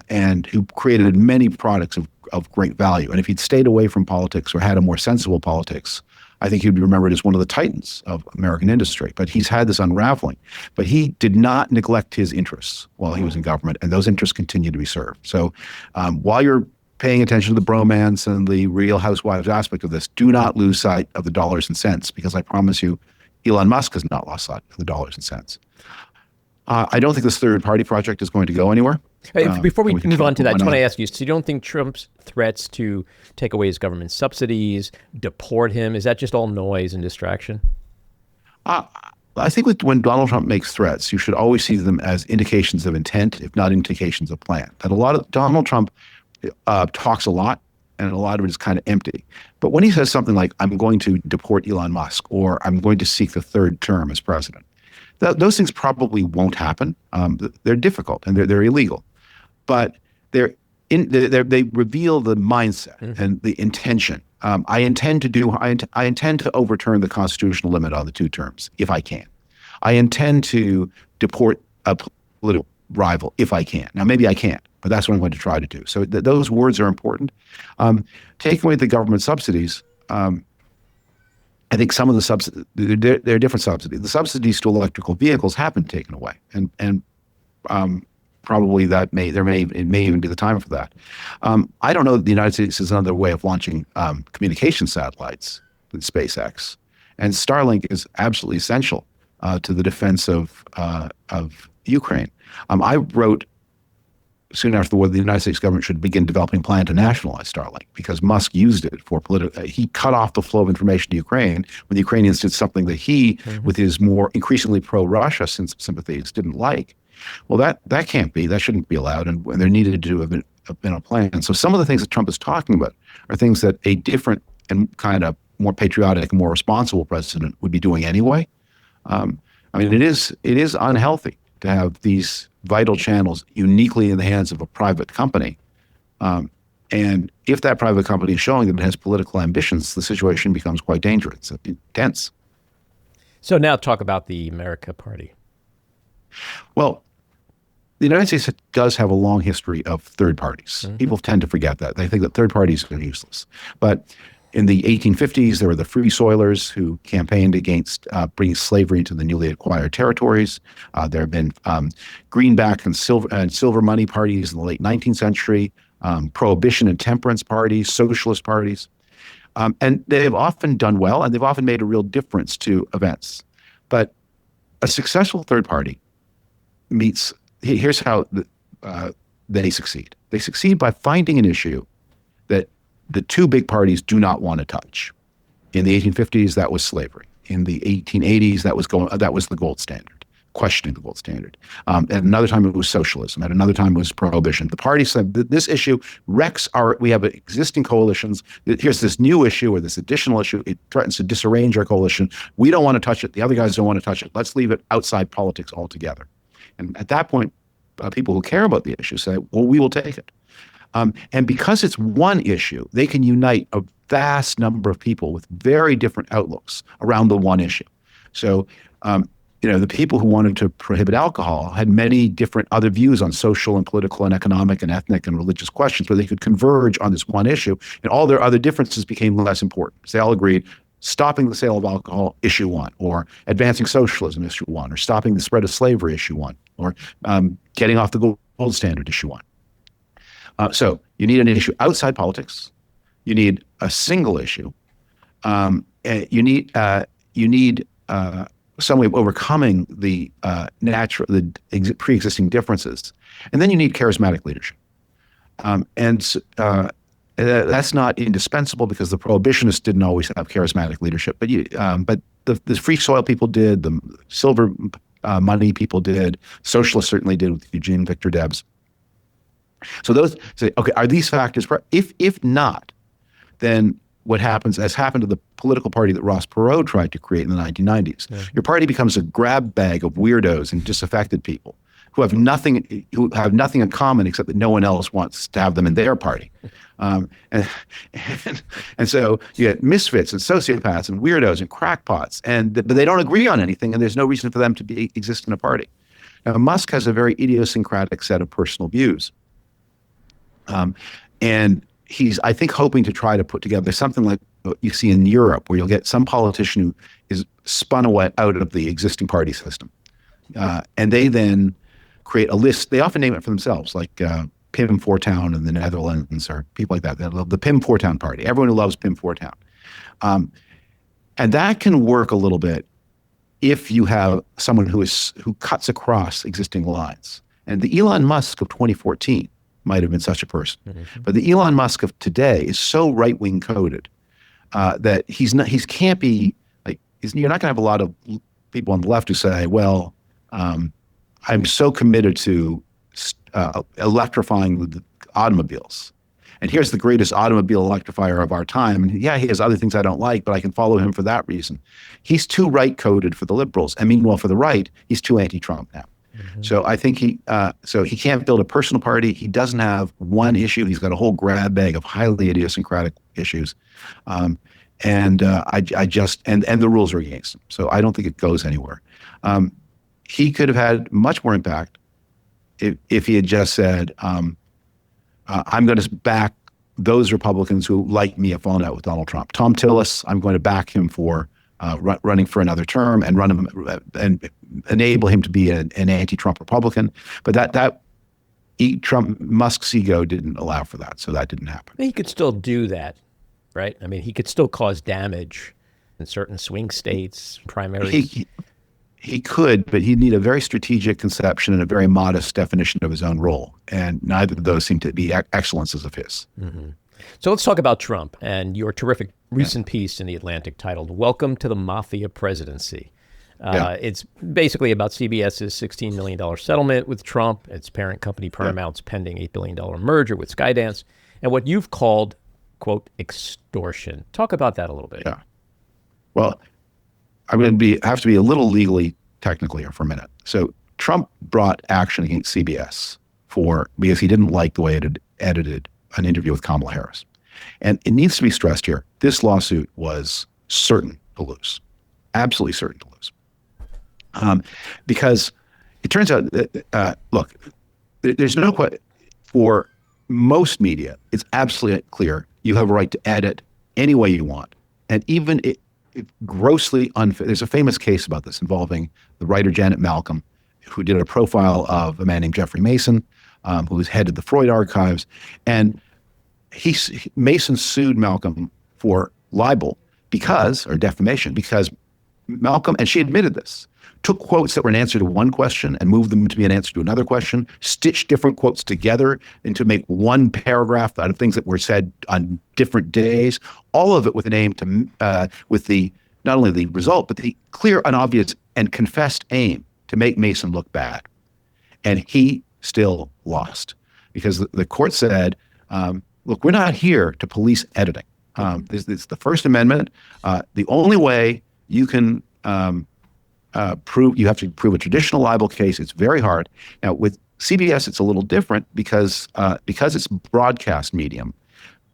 and who created many products of great value. And if he'd stayed away from politics or had a more sensible politics, I think he'd be remembered as one of the titans of American industry. But he's had this unraveling. But he did not neglect his interests while he was in government, and those interests continue to be served. So while you're paying attention to the bromance and the Real Housewives aspect of this, do not lose sight of the dollars and cents, because I promise you, Elon Musk has not lost sight of the dollars and cents. I don't think this third-party project is going to go anywhere. Before we move on to that, I just want to ask you, so you don't think Trump's threats to take away his government subsidies, deport him, is that just all noise and distraction? I think when Donald Trump makes threats, you should always see them as indications of intent, if not indications of plan. That a lot of Donald Trump talks a lot, and a lot of it is kind of empty. But when he says something like, I'm going to deport Elon Musk, or I'm going to seek the third term as president, those things probably won't happen. They're difficult and they're illegal. But they reveal the mindset and the intention. I intend to overturn the constitutional limit on the 2 terms, if I can. I intend to deport a political rival, if I can. Now, maybe I can't, but that's what I'm going to try to do. So those words are important. Taking away the government subsidies, I think some of the subsidies, they're different subsidies. The subsidies to electrical vehicles have been taken away, and probably it may even be the time for that. I don't know that the United States is another way of launching communication satellites with SpaceX, and Starlink is absolutely essential to the defense of Ukraine. I wrote soon after the war, the United States government should begin developing a plan to nationalize Starlink, because Musk used it for political. He cut off the flow of information to Ukraine when the Ukrainians did something that he, with his more increasingly pro-Russia sympathies, didn't like. Well, that can't be. That shouldn't be allowed, and there needed to have been a plan. So some of the things that Trump is talking about are things that a different and kind of more patriotic, more responsible president would be doing anyway. I mean, it is unhealthy to have these vital channels uniquely in the hands of a private company. And if that private company is showing that it has political ambitions, the situation becomes quite dangerous, tense. So now talk about the America Party. Well, the United States does have a long history of third parties. People tend to forget that. They think that third parties are useless. But in the 1850s, there were the Free Soilers who campaigned against bringing slavery into the newly acquired territories. There have been greenback and silver money parties in the late 19th century, prohibition and temperance parties, socialist parties. And they have often done well, and they've often made a real difference to events. But a successful third party here's how they succeed. They succeed by finding an issue that the 2 big parties do not want to touch. In the 1850s, that was slavery. In the 1880s, that was the gold standard, questioning the gold standard. At another time, it was socialism. At another time, it was prohibition. The party said that this issue wrecks we have existing coalitions. Here's this new issue or this additional issue. It threatens to disarrange our coalition. We don't want to touch it. The other guys don't want to touch it. Let's leave it outside politics altogether. And at that point, people who care about the issue say, well, we will take it. And because it's one issue, they can unite a vast number of people with very different outlooks around the one issue. So, the people who wanted to prohibit alcohol had many different other views on social and political and economic and ethnic and religious questions where they could converge on this one issue, and all their other differences became less important. They all agreed, stopping the sale of alcohol, issue 1, or advancing socialism, issue 1, or stopping the spread of slavery, issue 1, or getting off the gold standard, issue 1. So you need an issue outside politics. You need a single issue. And you need some way of overcoming the pre-existing differences, and then you need charismatic leadership. That's not indispensable because the prohibitionists didn't always have charismatic leadership, but the free soil people did, the silver money people did, socialists certainly did with Eugene Victor Debs. So those say, okay, are these factors? If not, then what happens, as happened to the political party that Ross Perot tried to create in the 1990s, your party becomes a grab bag of weirdos and disaffected people who have nothing in common except that no one else wants to have them in their party. And so you get misfits and sociopaths and weirdos and crackpots, but they don't agree on anything, and there's no reason for them to exist in a party. Now, Musk has a very idiosyncratic set of personal views. And he's, I think, hoping to try to put together something like what you see in Europe, where you'll get some politician who is spun away out of the existing party system. And they then create a list. They often name it for themselves, like Pim Fortuyn in the Netherlands or people like that. They love the Pim Fortuyn party. Everyone who loves Pim Fortuyn. And that can work a little bit if you have someone who cuts across existing lines. And the Elon Musk of 2014 might have been such a person. Mm-hmm. But the Elon Musk of today is so right-wing coded that he can't be, like, you're not going to have a lot of people on the left who say, well, I'm so committed to electrifying the automobiles. And here's the greatest automobile electrifier of our time. And yeah, he has other things I don't like, but I can follow him for that reason. He's too right-coded for the liberals. And meanwhile, for the right, he's too anti-Trump now. Mm-hmm. So I think he can't build a personal party. He doesn't have one issue. He's got a whole grab bag of highly idiosyncratic issues. And the rules are against him. So I don't think it goes anywhere. He could have had much more impact if he had just said, I'm going to back those Republicans who, like me, have fallen out with Donald Trump. Tom Tillis, I'm going to back him for running for another term and run him and enable him to be an anti-Trump Republican. But that Musk's ego didn't allow for that, so that didn't happen. He could still do that, right? I mean, he could still cause damage in certain swing states, primaries. He could, but he'd need a very strategic conception and a very modest definition of his own role. And neither of those seem to be excellences of his. Mm-hmm. So let's talk about Trump and your terrific recent piece in The Atlantic titled, "Welcome to the Mafia Presidency." It's basically about CBS's $16 million settlement with Trump, its parent company Paramount's pending $8 billion merger with Skydance, and what you've called, quote, extortion. Talk about that a little bit. Yeah. Well, I'm going to have to be a little legally technical here for a minute. So Trump brought action against CBS because he didn't like the way it had edited an interview with Kamala Harris. And it needs to be stressed here, this lawsuit was certain to lose, absolutely certain to lose. Because it turns out that, look, there's no question, for most media, it's absolutely clear you have a right to edit any way you want. And even it grossly unfair. There's a famous case about this involving the writer Janet Malcolm, who did a profile of a man named Jeffrey Mason, who was head of the Freud archives. And Mason sued Malcolm for libel or defamation because Malcolm, and she admitted this, took quotes that were an answer to one question and moved them to be an answer to another question, stitched different quotes together and to make one paragraph out of things that were said on different days, all of it with an aim to, with the, not only the result, but the clear and obvious and confessed aim to make Mason look bad. And he still lost because the court said, look, we're not here to police editing. It's the First Amendment. The only way you can you have to prove a traditional libel case. It's very hard. Now with CBS, it's a little different because it's broadcast medium.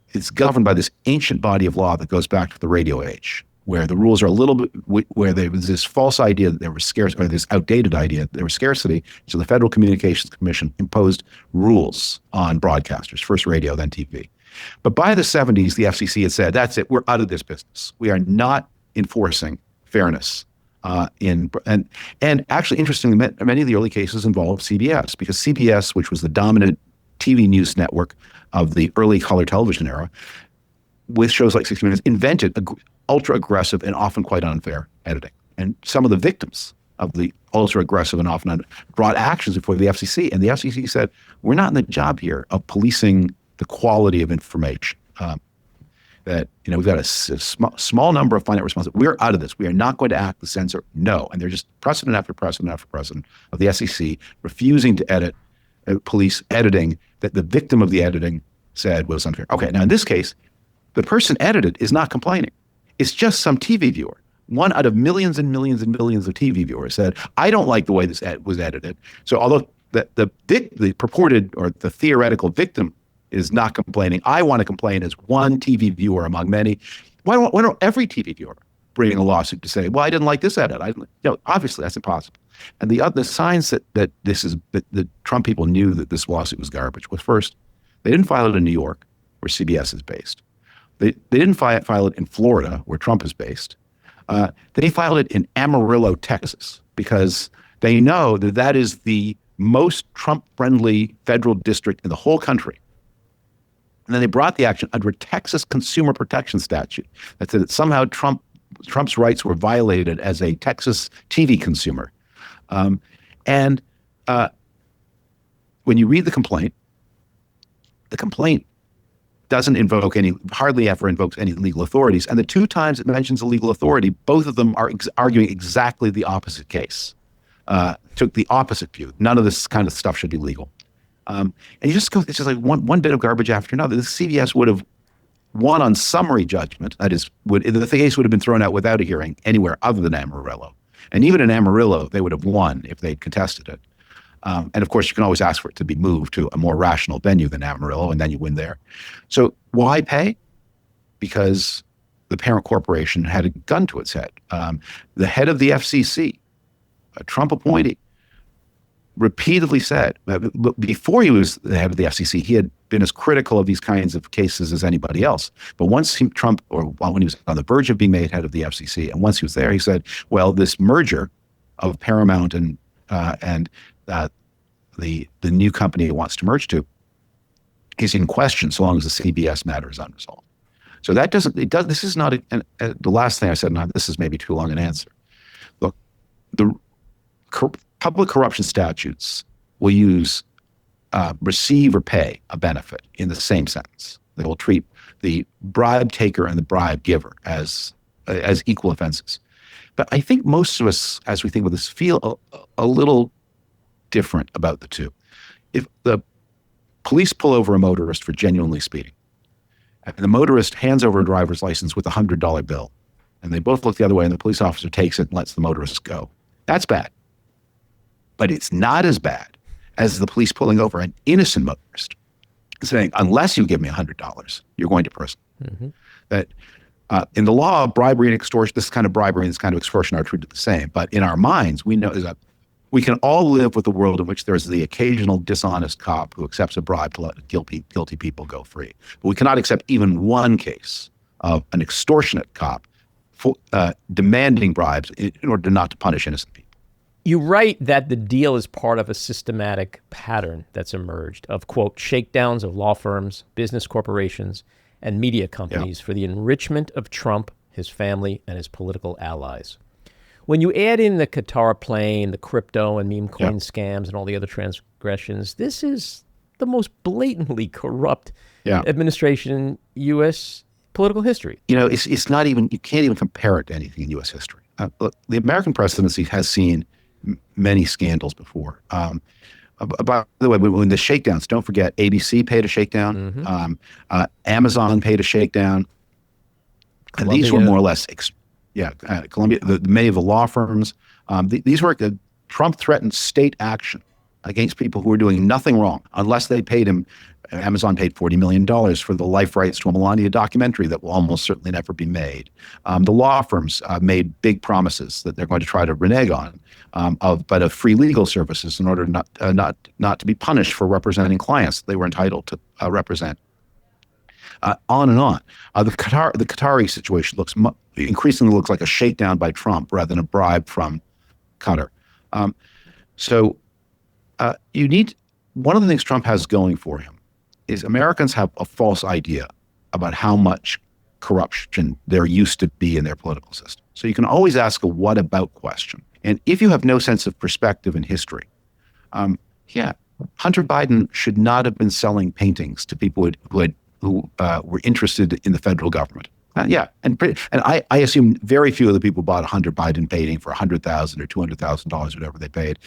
It's governed by this ancient body of law that goes back to the radio age, where the rules are a little bit, where there was this false idea that there was scarcity, or this outdated idea that there was scarcity. So the Federal Communications Commission imposed rules on broadcasters, first radio, then TV. But by the 70s, the FCC had said, that's it, we're out of this business. We are not enforcing fairness. And actually, interestingly, many of the early cases involved CBS, because CBS, which was the dominant TV news network of the early color television era, with shows like 60 Minutes, invented ultra aggressive and often quite unfair editing. And some of the victims of the ultra aggressive and often brought actions before the FCC. And the FCC said, we're not in the job here of policing the quality of information. That, we've got a small number of finite responses. We're out of this. We are not going to act to censor. No. And there's just precedent after precedent after precedent of the SEC refusing to edit, police editing that the victim of the editing said was unfair. Okay, now in this case, the person edited is not complaining. It's just some TV viewer. One out of millions and millions and millions of TV viewers said, I don't like the way this was edited. So although the purported or the theoretical victim is not complaining, I want to complain as one TV viewer among many. Why don't every TV viewer bring a lawsuit to say, well, I didn't like this edit? Obviously that's impossible. And the signs that the Trump people knew that this lawsuit was garbage was, first, they didn't file it in New York, where CBS is based. They didn't file it in Florida, where Trump is based. They filed it in Amarillo, Texas, because they know that is the most Trump-friendly federal district in the whole country. And then they brought the action under a Texas consumer protection statute that said that somehow Trump's rights were violated as a Texas TV consumer. And when you read the complaint doesn't hardly ever invokes any legal authorities. And the two times it mentions a legal authority, both of them are arguing exactly the opposite case. Took the opposite view. None of this kind of stuff should be legal. And you just go, it's just like one bit of garbage after another. The CBS would have won on summary judgment. That is, the case would have been thrown out without a hearing anywhere other than Amarillo. And even in Amarillo, they would have won if they'd contested it. And of course, you can always ask for it to be moved to a more rational venue than Amarillo, and then you win there. So why pay? Because the parent corporation had a gun to its head. The head of the FCC, a Trump appointee, repeatedly said, before he was the head of the FCC, he had been as critical of these kinds of cases as anybody else. But when he was on the verge of being made head of the FCC, and once he was there, he said, well, this merger of Paramount and the new company it wants to merge to is in question so long as the CBS matter is unresolved. So this is not the last thing I said, and this is maybe too long an answer. Look, the public corruption statutes will use receive or pay a benefit in the same sentence. They will treat the bribe taker and the bribe giver as equal offenses. But I think most of us, as we think about this, feel a little different about the two. If the police pull over a motorist for genuinely speeding, and the motorist hands over a driver's license with a $100 bill, and they both look the other way, and the police officer takes it and lets the motorist go, that's bad. But it's not as bad as the police pulling over an innocent motorist saying, unless you give me $100, you're going to prison. Mm-hmm. That in the law, bribery and extortion, this kind of bribery and this kind of extortion are treated the same. But in our minds, we know that we can all live with a world in which there's the occasional dishonest cop who accepts a bribe to let guilty people go free. But we cannot accept even one case of an extortionate cop demanding bribes in order not to punish innocent people. You write that the deal is part of a systematic pattern that's emerged of, quote, shakedowns of law firms, business corporations, and media companies for the enrichment of Trump, his family, and his political allies. When you add in the Qatar plane, the crypto and meme coin scams, and all the other transgressions, this is the most blatantly corrupt administration in U.S. political history. It's not even, you can't even compare it to anything in U.S. history. Look, the American presidency has seen many scandals before. By the way, when the shakedowns, don't forget, ABC paid a shakedown, mm-hmm. Amazon paid a shakedown, and these were more or less, Columbia, many of the law firms, these were, Trump threatened state action against people who were doing nothing wrong unless they paid him. Amazon paid $40 million for the life rights to a Melania documentary that will almost certainly never be made. The law firms made big promises that they're going to try to renege on, of free legal services in order not to be punished for representing clients they were entitled to represent. On and on. The Qatari situation increasingly looks like a shakedown by Trump rather than a bribe from Qatar. So you need one of the things Trump has going for him is Americans have a false idea about how much corruption there used to be in their political system. So you can always ask a what about question. And if you have no sense of perspective in history, Hunter Biden should not have been selling paintings to people who were interested in the federal government. And I assume very few of the people who bought a Hunter Biden painting for $100,000 or $200,000, whatever they paid,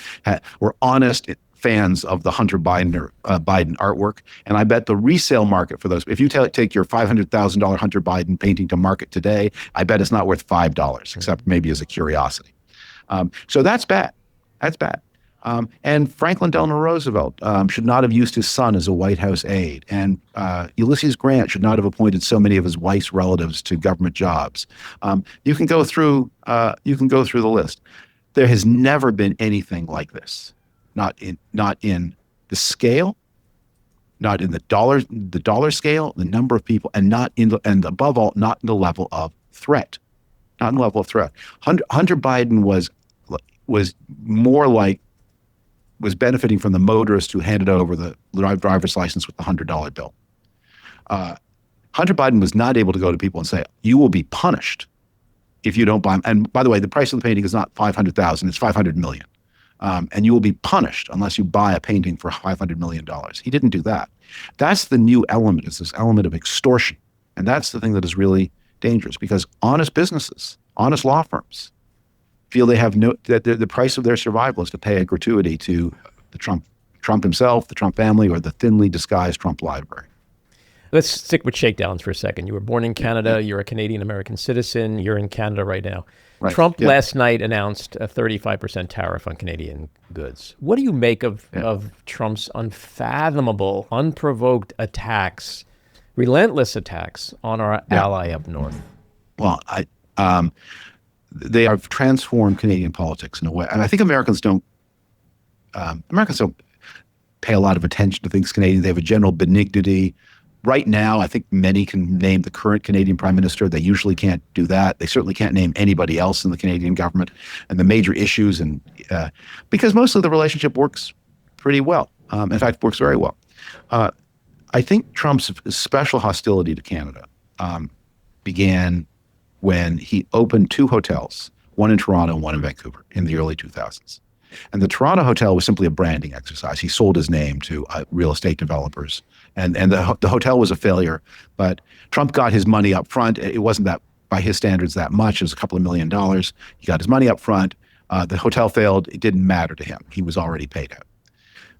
were honest fans of the Hunter Biden artwork. And I bet the resale market for those, if you take your $500,000 Hunter Biden painting to market today, I bet it's not worth $5, except maybe as a curiosity. So that's bad. That's bad. And Franklin Delano Roosevelt should not have used his son as a White House aide. And Ulysses Grant should not have appointed so many of his wife's relatives to government jobs. You can go through the list. There has never been anything like this. Not in the scale, not in the dollar scale, the number of people, and and above all, not in the level of threat. Not in the level of threat. Hunter Biden was more like was benefiting from the motorist who handed over the driver's license with the $100 bill. Hunter Biden was not able to go to people and say, you will be punished if you don't buy them. And by the way, the price of the painting is not $500,000, it's $500 million. And you will be punished unless you buy a painting for $500 million. He didn't do that. That's the new element, is this element of extortion. And that's the thing that is really dangerous, because honest businesses, honest law firms, feel they have that the price of their survival is to pay a gratuity to the Trump himself, the Trump family, or the thinly disguised Trump library. Let's stick with shakedowns for a second. You were born in Canada. You're a Canadian-American citizen. You're in Canada right now. Right. Trump last night announced a 35% tariff on Canadian goods. What do you make of Trump's unfathomable, unprovoked attacks, relentless attacks on our ally up north? Well, they have transformed Canadian politics in a way, and I think Americans don't pay a lot of attention to things Canadian. They have a general benignity. Right now, I think many can name the current Canadian Prime Minister. They usually can't do that. They certainly can't name anybody else in the Canadian government and the major issues, and because mostly the relationship works pretty well. In fact, works very well. I think Trump's special hostility to Canada began when he opened two hotels, one in Toronto and one in Vancouver, in the early 2000s. And the Toronto hotel was simply a branding exercise. He sold his name to real estate developers, and the hotel was a failure. But Trump got his money up front. It wasn't that, by his standards, that much. It was a couple of $1 million. He got his money up front. The hotel failed. It didn't matter to him. He was already paid out.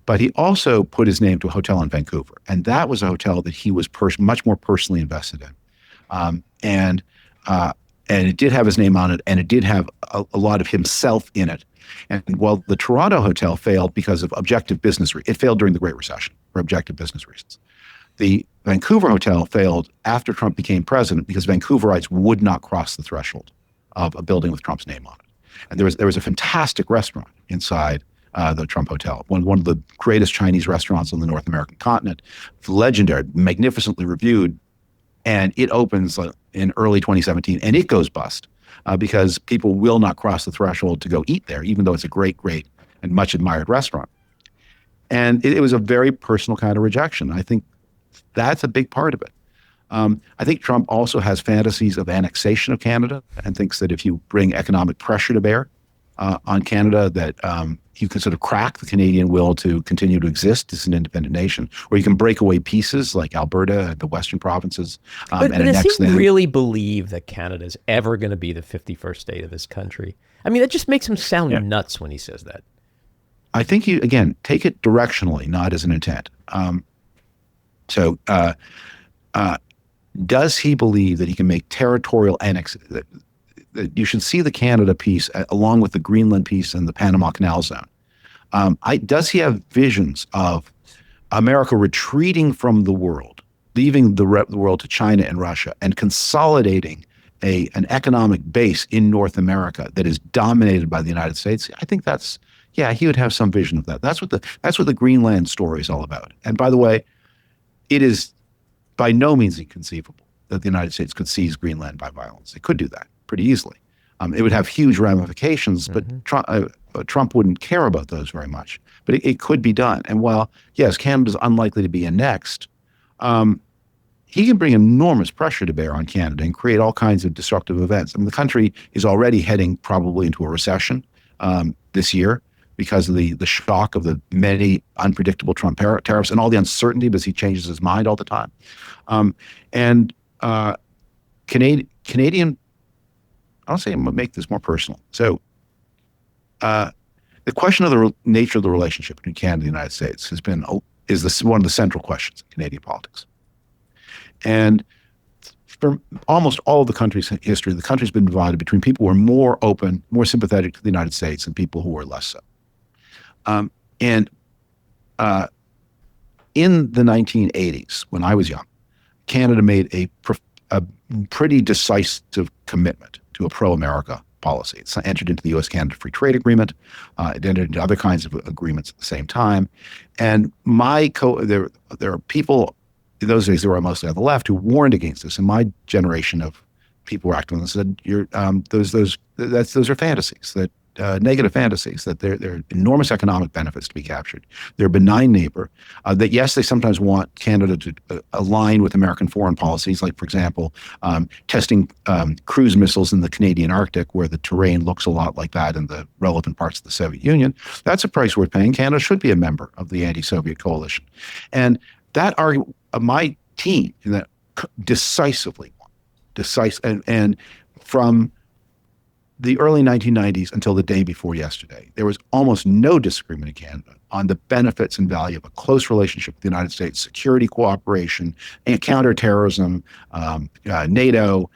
But he also put his name to a hotel in Vancouver, and that was a hotel that he was much more personally invested in. And it did have his name on it, and it did have a lot of himself in it. And while the Toronto hotel failed because of objective business, it failed during the Great Recession for objective business reasons. The Vancouver hotel failed after Trump became president because Vancouverites would not cross the threshold of a building with Trump's name on it. And there was a fantastic restaurant inside the Trump hotel, one of the greatest Chinese restaurants on the North American continent, legendary, magnificently reviewed. And it opens in early 2017, and it goes bust because people will not cross the threshold to go eat there, even though it's a great, great and much admired restaurant. And it was a very personal kind of rejection. I think that's a big part of it. I think Trump also has fantasies of annexation of Canada and thinks that if you bring economic pressure to bear on Canada, that you can sort of crack the Canadian will to continue to exist as an independent nation, or you can break away pieces like Alberta and the Western provinces. But does he really believe that Canada is ever going to be the 51st state of this country? I mean, that just makes him sound nuts when he says that. I think you, again, take it directionally, not as an intent. Does he believe that he can make territorial annexes? You should see the Canada piece along with the Greenland piece and the Panama Canal Zone. Does he have visions of America retreating from the world, leaving the world to China and Russia, and consolidating an economic base in North America that is dominated by the United States? I think he would have some vision of that. That's what the Greenland story is all about. And by the way, it is by no means inconceivable that the United States could seize Greenland by violence. It could do that pretty easily. It would have huge ramifications, but Trump wouldn't care about those very much, but it could be done. And while, yes, Canada's unlikely to be annexed, he can bring enormous pressure to bear on Canada and create all kinds of disruptive events. I mean, the country is already heading probably into a recession this year because of the shock of the many unpredictable Trump tariffs and all the uncertainty because he changes his mind all the time. Canadian, I'll say I'm going to make this more personal. So the question of the nature of the relationship between Canada and the United States is one of the central questions in Canadian politics. And for almost all of the country's history, the country's been divided between people who are more open, more sympathetic to the United States and people who are less so. In the 1980s, when I was young, Canada made a pretty decisive commitment to a pro-America policy. It's entered into the U.S.-Canada Free Trade Agreement. It entered into other kinds of agreements at the same time. And there are people in those days, they were mostly on the left, who warned against this. And my generation of people were acting and said, those are fantasies, negative fantasies, that there are enormous economic benefits to be captured. They're a benign neighbor, that yes, they sometimes want Canada to align with American foreign policies, like, for example, testing cruise missiles in the Canadian Arctic, where the terrain looks a lot like that in the relevant parts of the Soviet Union. That's a price worth paying. Canada should be a member of the anti-Soviet coalition. And that argument, my team in that decisively won. And from the early 1990s until the day before yesterday, there was almost no disagreement in Canada on the benefits and value of a close relationship with the United States, security cooperation, and counterterrorism, NATO,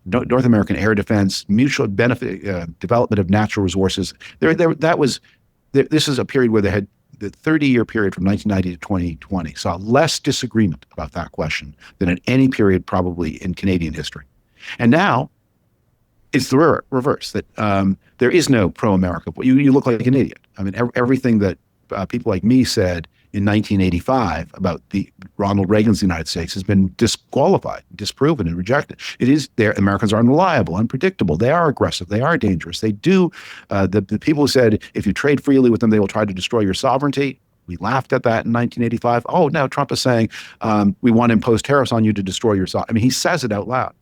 North American air defense, mutual benefit, development of natural resources. This is a period where they had the 30-year period from 1990 to 2020 saw less disagreement about that question than in any period probably in Canadian history. And now it's the reverse, that there is no pro-America. You look like an idiot. I mean, everything that people like me said in 1985 about the Ronald Reagan's United States has been disqualified, disproven, and rejected. Americans are unreliable, unpredictable. They are aggressive. They are dangerous. They do. The people who said if you trade freely with them, they will try to destroy your sovereignty. We laughed at that in 1985. Oh, now Trump is saying we want to impose tariffs on you to destroy your sovereignty. I mean, he says it out loud.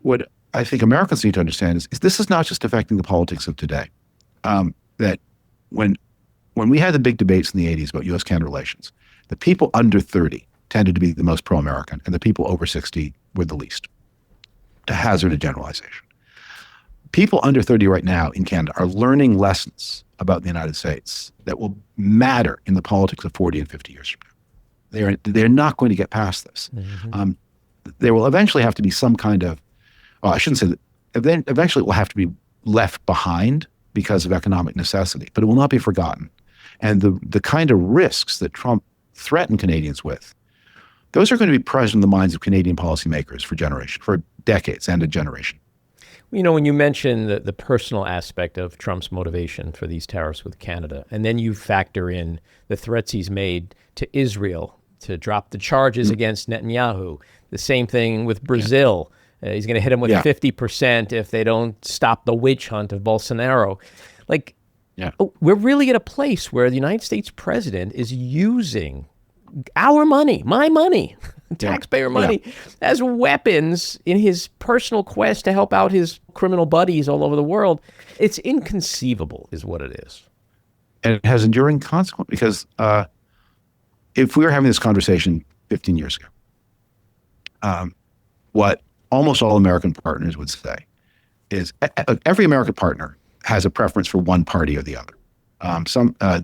What I think Americans need to understand is this is not just affecting the politics of today. That when we had the big debates in the 80s about U.S.-Canada relations, the people under 30 tended to be the most pro-American, and the people over 60 were the least, to hazard a generalization. People under 30 right now in Canada are learning lessons about the United States that will matter in the politics of 40 and 50 years from now. They're not going to get past this. Mm-hmm. There will eventually have to be some kind of, I shouldn't say that, eventually it will have to be left behind because of economic necessity, but it will not be forgotten. And the kind of risks that Trump threatened Canadians with, those are going to be present in the minds of Canadian policymakers for decades and a generation. You know, when you mention the personal aspect of Trump's motivation for these tariffs with Canada, and then you factor in the threats he's made to Israel to drop the charges against Netanyahu, the same thing with Brazil. He's going to hit them with 50% if they don't stop the witch hunt of Bolsonaro. We're really at a place where the United States president is using our money, my money, taxpayer money, as weapons in his personal quest to help out his criminal buddies all over the world. It's inconceivable is what it is. And it has enduring consequences because if we were having this conversation 15 years ago, what almost all American partners would say is every American partner has a preference for one party or the other.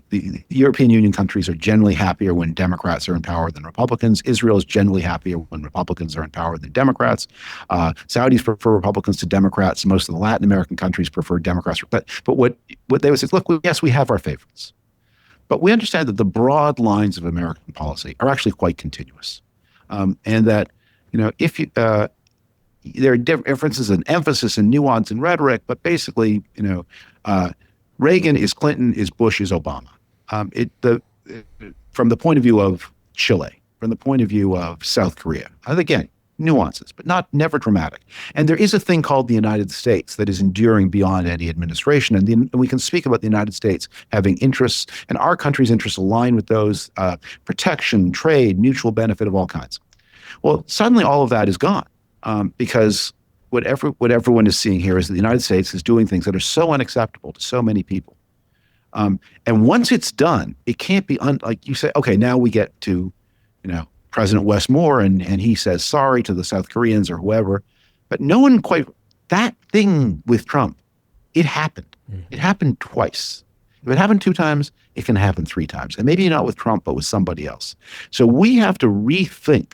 The European Union countries are generally happier when Democrats are in power than Republicans. Israel is generally happier when Republicans are in power than Democrats. Saudis prefer Republicans to Democrats. Most of the Latin American countries prefer Democrats. But what they would say is, look, yes, we have our favorites. But we understand that the broad lines of American policy are actually quite continuous. And that, if you, there are differences in emphasis and nuance and rhetoric, but basically, Reagan is Clinton, is Bush, is Obama. From the point of view of Chile, from the point of view of South Korea, and again, nuances, but never dramatic. And there is a thing called the United States that is enduring beyond any administration. And we can speak about the United States having interests, and our country's interests align with those, protection, trade, mutual benefit of all kinds. Well, suddenly all of that is gone, because what everyone is seeing here is that the United States is doing things that are so unacceptable to so many people. And once it's done, it can't be like you say, okay, now we get to, President Westmore, and he says sorry to the South Koreans or whoever, but no one that thing with Trump, it happened. Mm-hmm. It happened twice. If it happened 2 times, it can happen 3 times. And maybe not with Trump, but with somebody else. So we have to rethink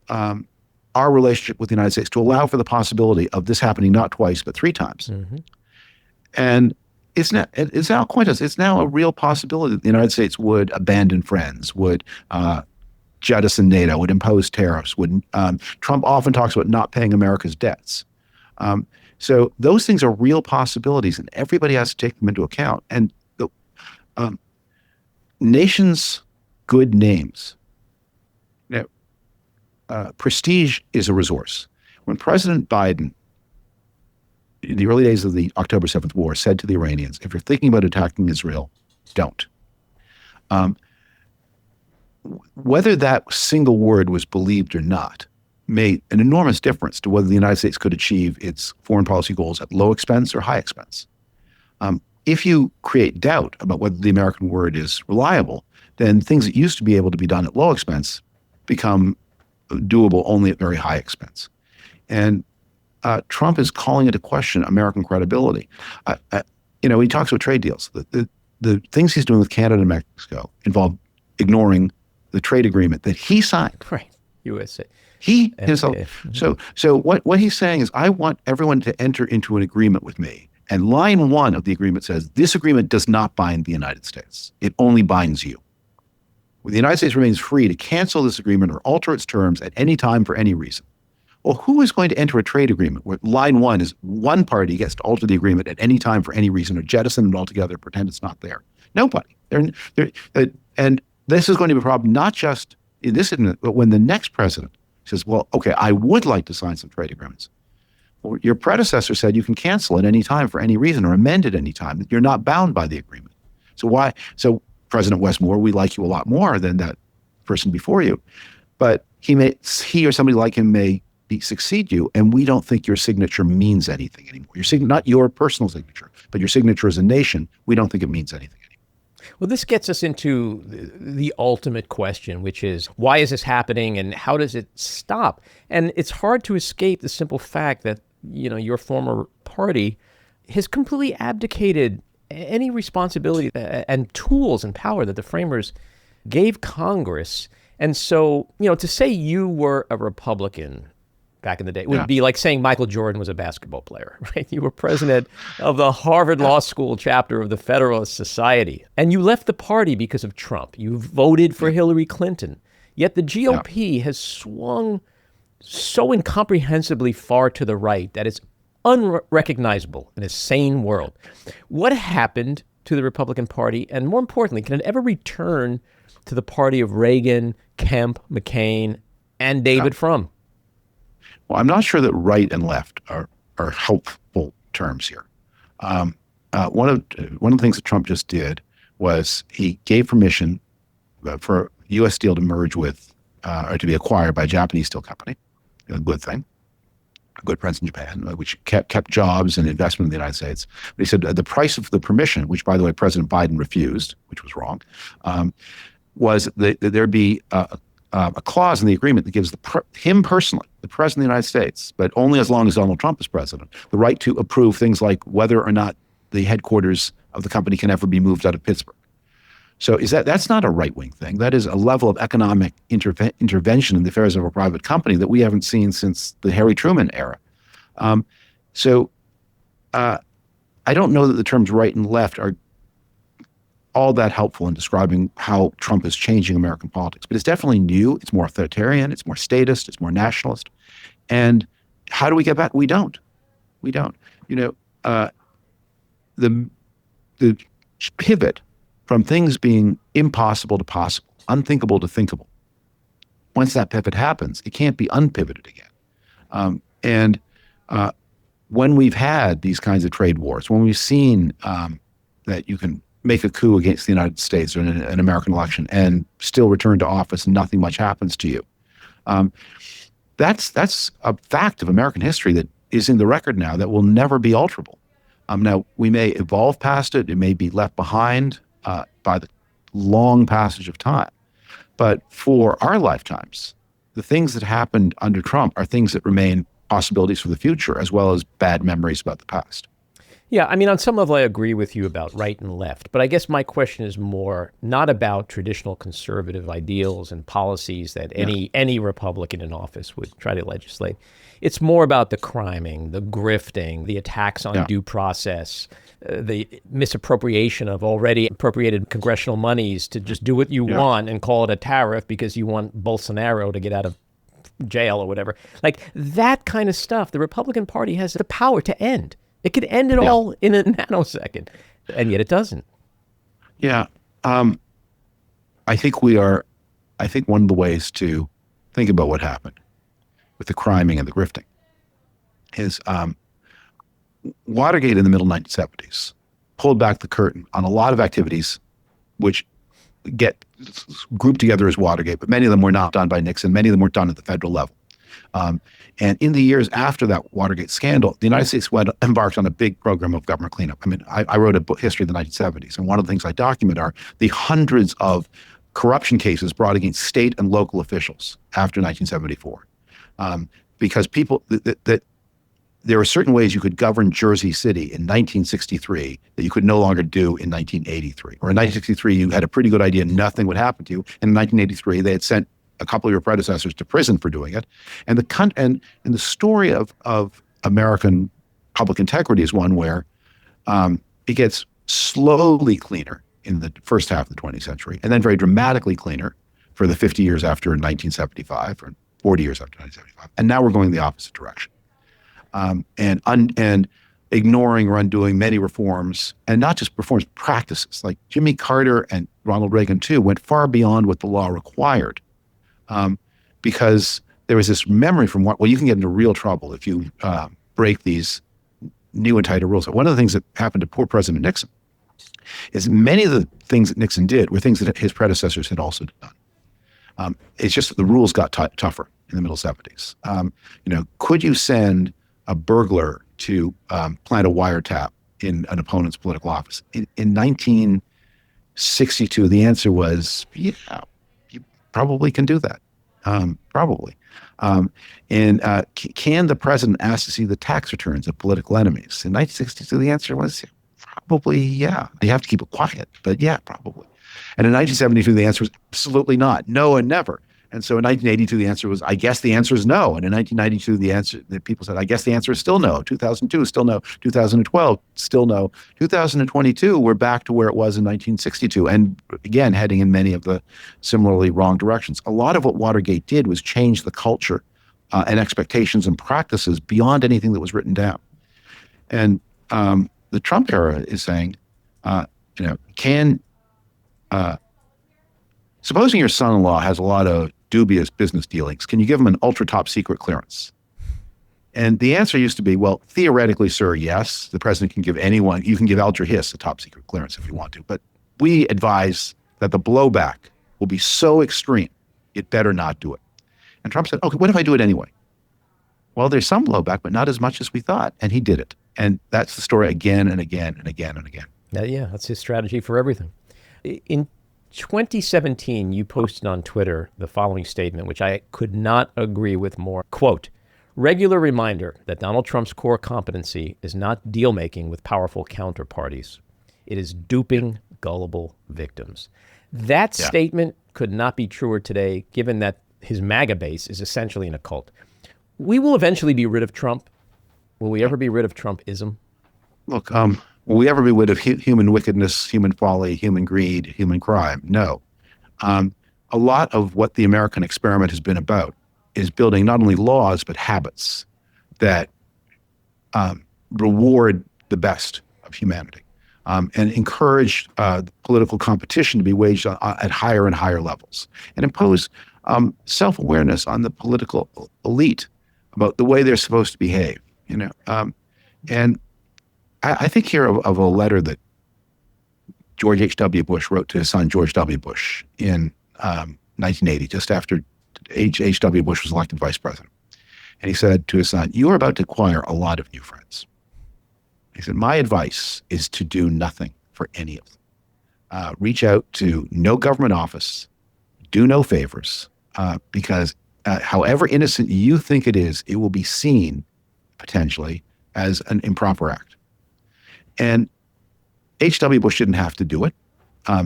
our relationship with the United States to allow for the possibility of this happening not twice, but 3 times. Mm-hmm. And it's now it's now a real possibility that the United States would abandon friends, would jettison NATO, would impose tariffs, Trump often talks about not paying America's debts. So those things are real possibilities, and everybody has to take them into account. And the nations' good names, prestige is a resource. When President Biden, in the early days of the October 7th war, said to the Iranians, if you're thinking about attacking Israel, don't. Whether that single word was believed or not made an enormous difference to whether the United States could achieve its foreign policy goals at low expense or high expense. If you create doubt about whether the American word is reliable, then things that used to be able to be done at low expense become doable only at very high expense. And Trump is calling into question American credibility. He talks about trade deals. The things he's doing with Canada and Mexico involve ignoring the trade agreement that he signed. Right, USA. He himself. So what he's saying is, I want everyone to enter into an agreement with me. And line 1 of the agreement says, this agreement does not bind the United States. It only binds you. The United States remains free to cancel this agreement or alter its terms at any time for any reason. Well, who is going to enter a trade agreement where line 1 is one party gets to alter the agreement at any time for any reason or jettison it altogether, pretend it's not there? Nobody. And this is going to be a problem not just in this, but when the next president says, well, okay, I would like to sign some trade agreements. Well, your predecessor said you can cancel at any time for any reason or amend at any time. You're not bound by the agreement. So why? So President Westmore, we like you a lot more than that person before you, but he or somebody like him may succeed you, and we don't think your signature means anything anymore. Not your personal signature, but your signature as a nation, we don't think it means anything anymore. Well, this gets us into the ultimate question, which is, why is this happening and how does it stop? And it's hard to escape the simple fact that, your former party has completely abdicated any responsibility and tools and power that the framers gave Congress. And so, to say you were a Republican back in the day would be like saying Michael Jordan was a basketball player, right? You were president of the Harvard Law School chapter of the Federalist Society, and you left the party because of Trump. You voted for Hillary Clinton, yet the GOP has swung so incomprehensibly far to the right that it's unrecognizable in a sane world. What happened to the Republican Party? And more importantly, can it ever return to the party of Reagan, Kemp, McCain, and David Frum? Well, I'm not sure that right and left are helpful terms here. One of the things that Trump just did was he gave permission for U.S. Steel to merge with or to be acquired by a Japanese steel company. A good thing. A good presence in Japan, which kept jobs and investment in the United States. But he said the price of the permission, which, by the way, President Biden refused, which was wrong, was that there be a clause in the agreement that gives him personally, the President of the United States, but only as long as Donald Trump is president, the right to approve things like whether or not the headquarters of the company can ever be moved out of Pittsburgh. So that's not a right-wing thing. That is a level of economic intervention in the affairs of a private company that we haven't seen since the Harry Truman era. I don't know that the terms right and left are all that helpful in describing how Trump is changing American politics. But it's definitely new. It's more authoritarian. It's more statist. It's more nationalist. And how do we get back? We don't. The pivot from things being impossible to possible, unthinkable to thinkable, once that pivot happens, it can't be unpivoted again. And when we've had these kinds of trade wars, when we've seen that you can make a coup against the United States or an American election and still return to office and nothing much happens to you, that's a fact of American history that is in the record now that will never be alterable. Now, we may evolve past it. It may be left behind by the long passage of time. But for our lifetimes, the things that happened under Trump are things that remain possibilities for the future, as well as bad memories about the past. Yeah, I mean, on some level, I agree with you about right and left. But I guess my question is more not about traditional conservative ideals and policies that any Republican in office would try to legislate. It's more about the criming, the grifting, the attacks on due process, the misappropriation of already appropriated congressional monies to just do what you want and call it a tariff because you want Bolsonaro to get out of jail or whatever. Like that kind of stuff, the Republican Party has the power to end. It could end it all in a nanosecond, and yet it doesn't. Yeah. I think one of the ways to think about what happened with the criming and the grifting is Watergate in the middle 1970s pulled back the curtain on a lot of activities which get grouped together as Watergate, but many of them were not done by Nixon. Many of them weren't done at the federal level. And in the years after that Watergate scandal, the United States embarked on a big program of government cleanup. I mean, I wrote a book, History of the 1970s, and one of the things I document are the hundreds of corruption cases brought against state and local officials after 1974. Because people, there were certain ways you could govern Jersey City in 1963 that you could no longer do in 1983. Or in 1963, you had a pretty good idea nothing would happen to you. In 1983, they had sent a couple of your predecessors to prison for doing it. And the story of American public integrity is one where it gets slowly cleaner in the first half of the 20th century, and then very dramatically cleaner for the 50 years after 1975 or 40 years after 1975. And now we're going the opposite direction. And ignoring or undoing many reforms, and not just reforms, practices. Like Jimmy Carter and Ronald Reagan too went far beyond what the law required. Because there was this memory from you can get into real trouble if you break these new and tighter rules. One of the things that happened to poor President Nixon is many of the things that Nixon did were things that his predecessors had also done. It's just that the rules got tougher in the middle 70s. Could you send a burglar to plant a wiretap in an opponent's political office? In 1962, the answer was, yeah, you probably can do that. Probably. Can the president ask to see the tax returns of political enemies? In 1962, the answer was probably, yeah. You have to keep it quiet, but yeah, probably. And in 1972, the answer was absolutely not. No and never. And so in 1982, the answer was, I guess the answer is no. And in 1992, people said, I guess the answer is still no. 2002, still no. 2012, still no. 2022, we're back to where it was in 1962. And again, heading in many of the similarly wrong directions. A lot of what Watergate did was change the culture and expectations and practices beyond anything that was written down. And the Trump era is saying, supposing your son-in-law has a lot of dubious business dealings, can you give him an ultra top secret clearance? And the answer used to be, well, theoretically, sir, yes. The president can give anyone, you can give Alger Hiss a top secret clearance if you want to. But we advise that the blowback will be so extreme, it better not do it. And Trump said, okay, what if I do it anyway? Well, there's some blowback, but not as much as we thought. And he did it. And that's the story again and again and again and again. Yeah, that's his strategy for everything. In 2017, you posted on Twitter the following statement, which I could not agree with more. Quote, regular reminder that Donald Trump's core competency is not deal-making with powerful counterparties. It is duping gullible victims. That statement could not be truer today, given that his MAGA base is essentially an occult. We will eventually be rid of Trump. Will we ever be rid of Trumpism? Look, will we ever be rid of human wickedness, human folly, human greed, human crime? No. A lot of what the American experiment has been about is building not only laws, but habits that reward the best of humanity and encourage political competition to be waged at higher and higher levels and impose self-awareness on the political elite about the way they're supposed to behave. And I think here of a letter that George H.W. Bush wrote to his son, George W. Bush, in 1980, just after H.W. Bush was elected vice president. And he said to his son, "You are about to acquire a lot of new friends." He said, "My advice is to do nothing for any of them. Reach out to no government office, do no favors, because however innocent you think it is, it will be seen potentially as an improper act." And H.W. Bush didn't have to do it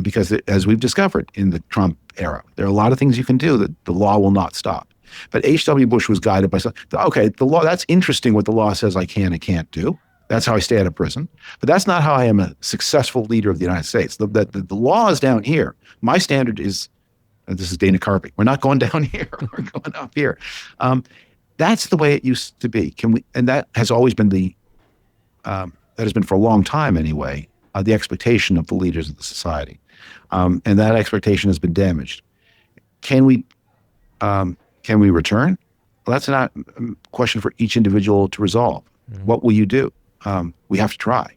because, as we've discovered in the Trump era, there are a lot of things you can do that the law will not stop. But H.W. Bush was guided by okay, the law, that's interesting what the law says I can and can't do. That's how I stay out of prison. But that's not how I am a successful leader of the United States. The law is down here. My standard is, this is Dana Carvey, we're not going down here, we're going up here. That's the way it used to be. And that has always been that has been for a long time anyway, the expectation of the leaders of the society. And that expectation has been damaged. Can we return? Well, that's not a question for each individual to resolve. Mm-hmm. What will you do? We have to try.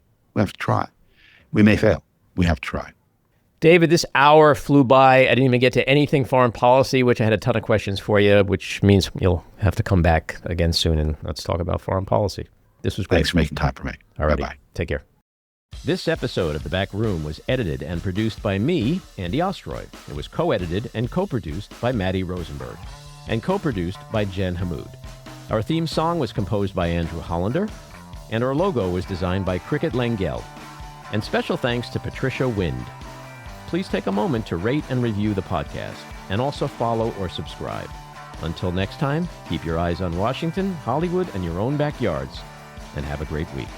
We may fail. We have to try. David, this hour flew by. I didn't even get to anything foreign policy, which I had a ton of questions for you, which means you'll have to come back again soon and let's talk about foreign policy. This was great. Thanks for making time for me. All right. Bye-bye. Take care. This episode of The Back Room was edited and produced by me, Andy Ostroy. It was co-edited and co-produced by Maddie Rosenberg and co-produced by Jen Hammoud. Our theme song was composed by Andrew Hollander, and our logo was designed by Cricket Langell. And special thanks to Patricia Wind. Please take a moment to rate and review the podcast, and also follow or subscribe. Until next time, keep your eyes on Washington, Hollywood, and your own backyards, and have a great week.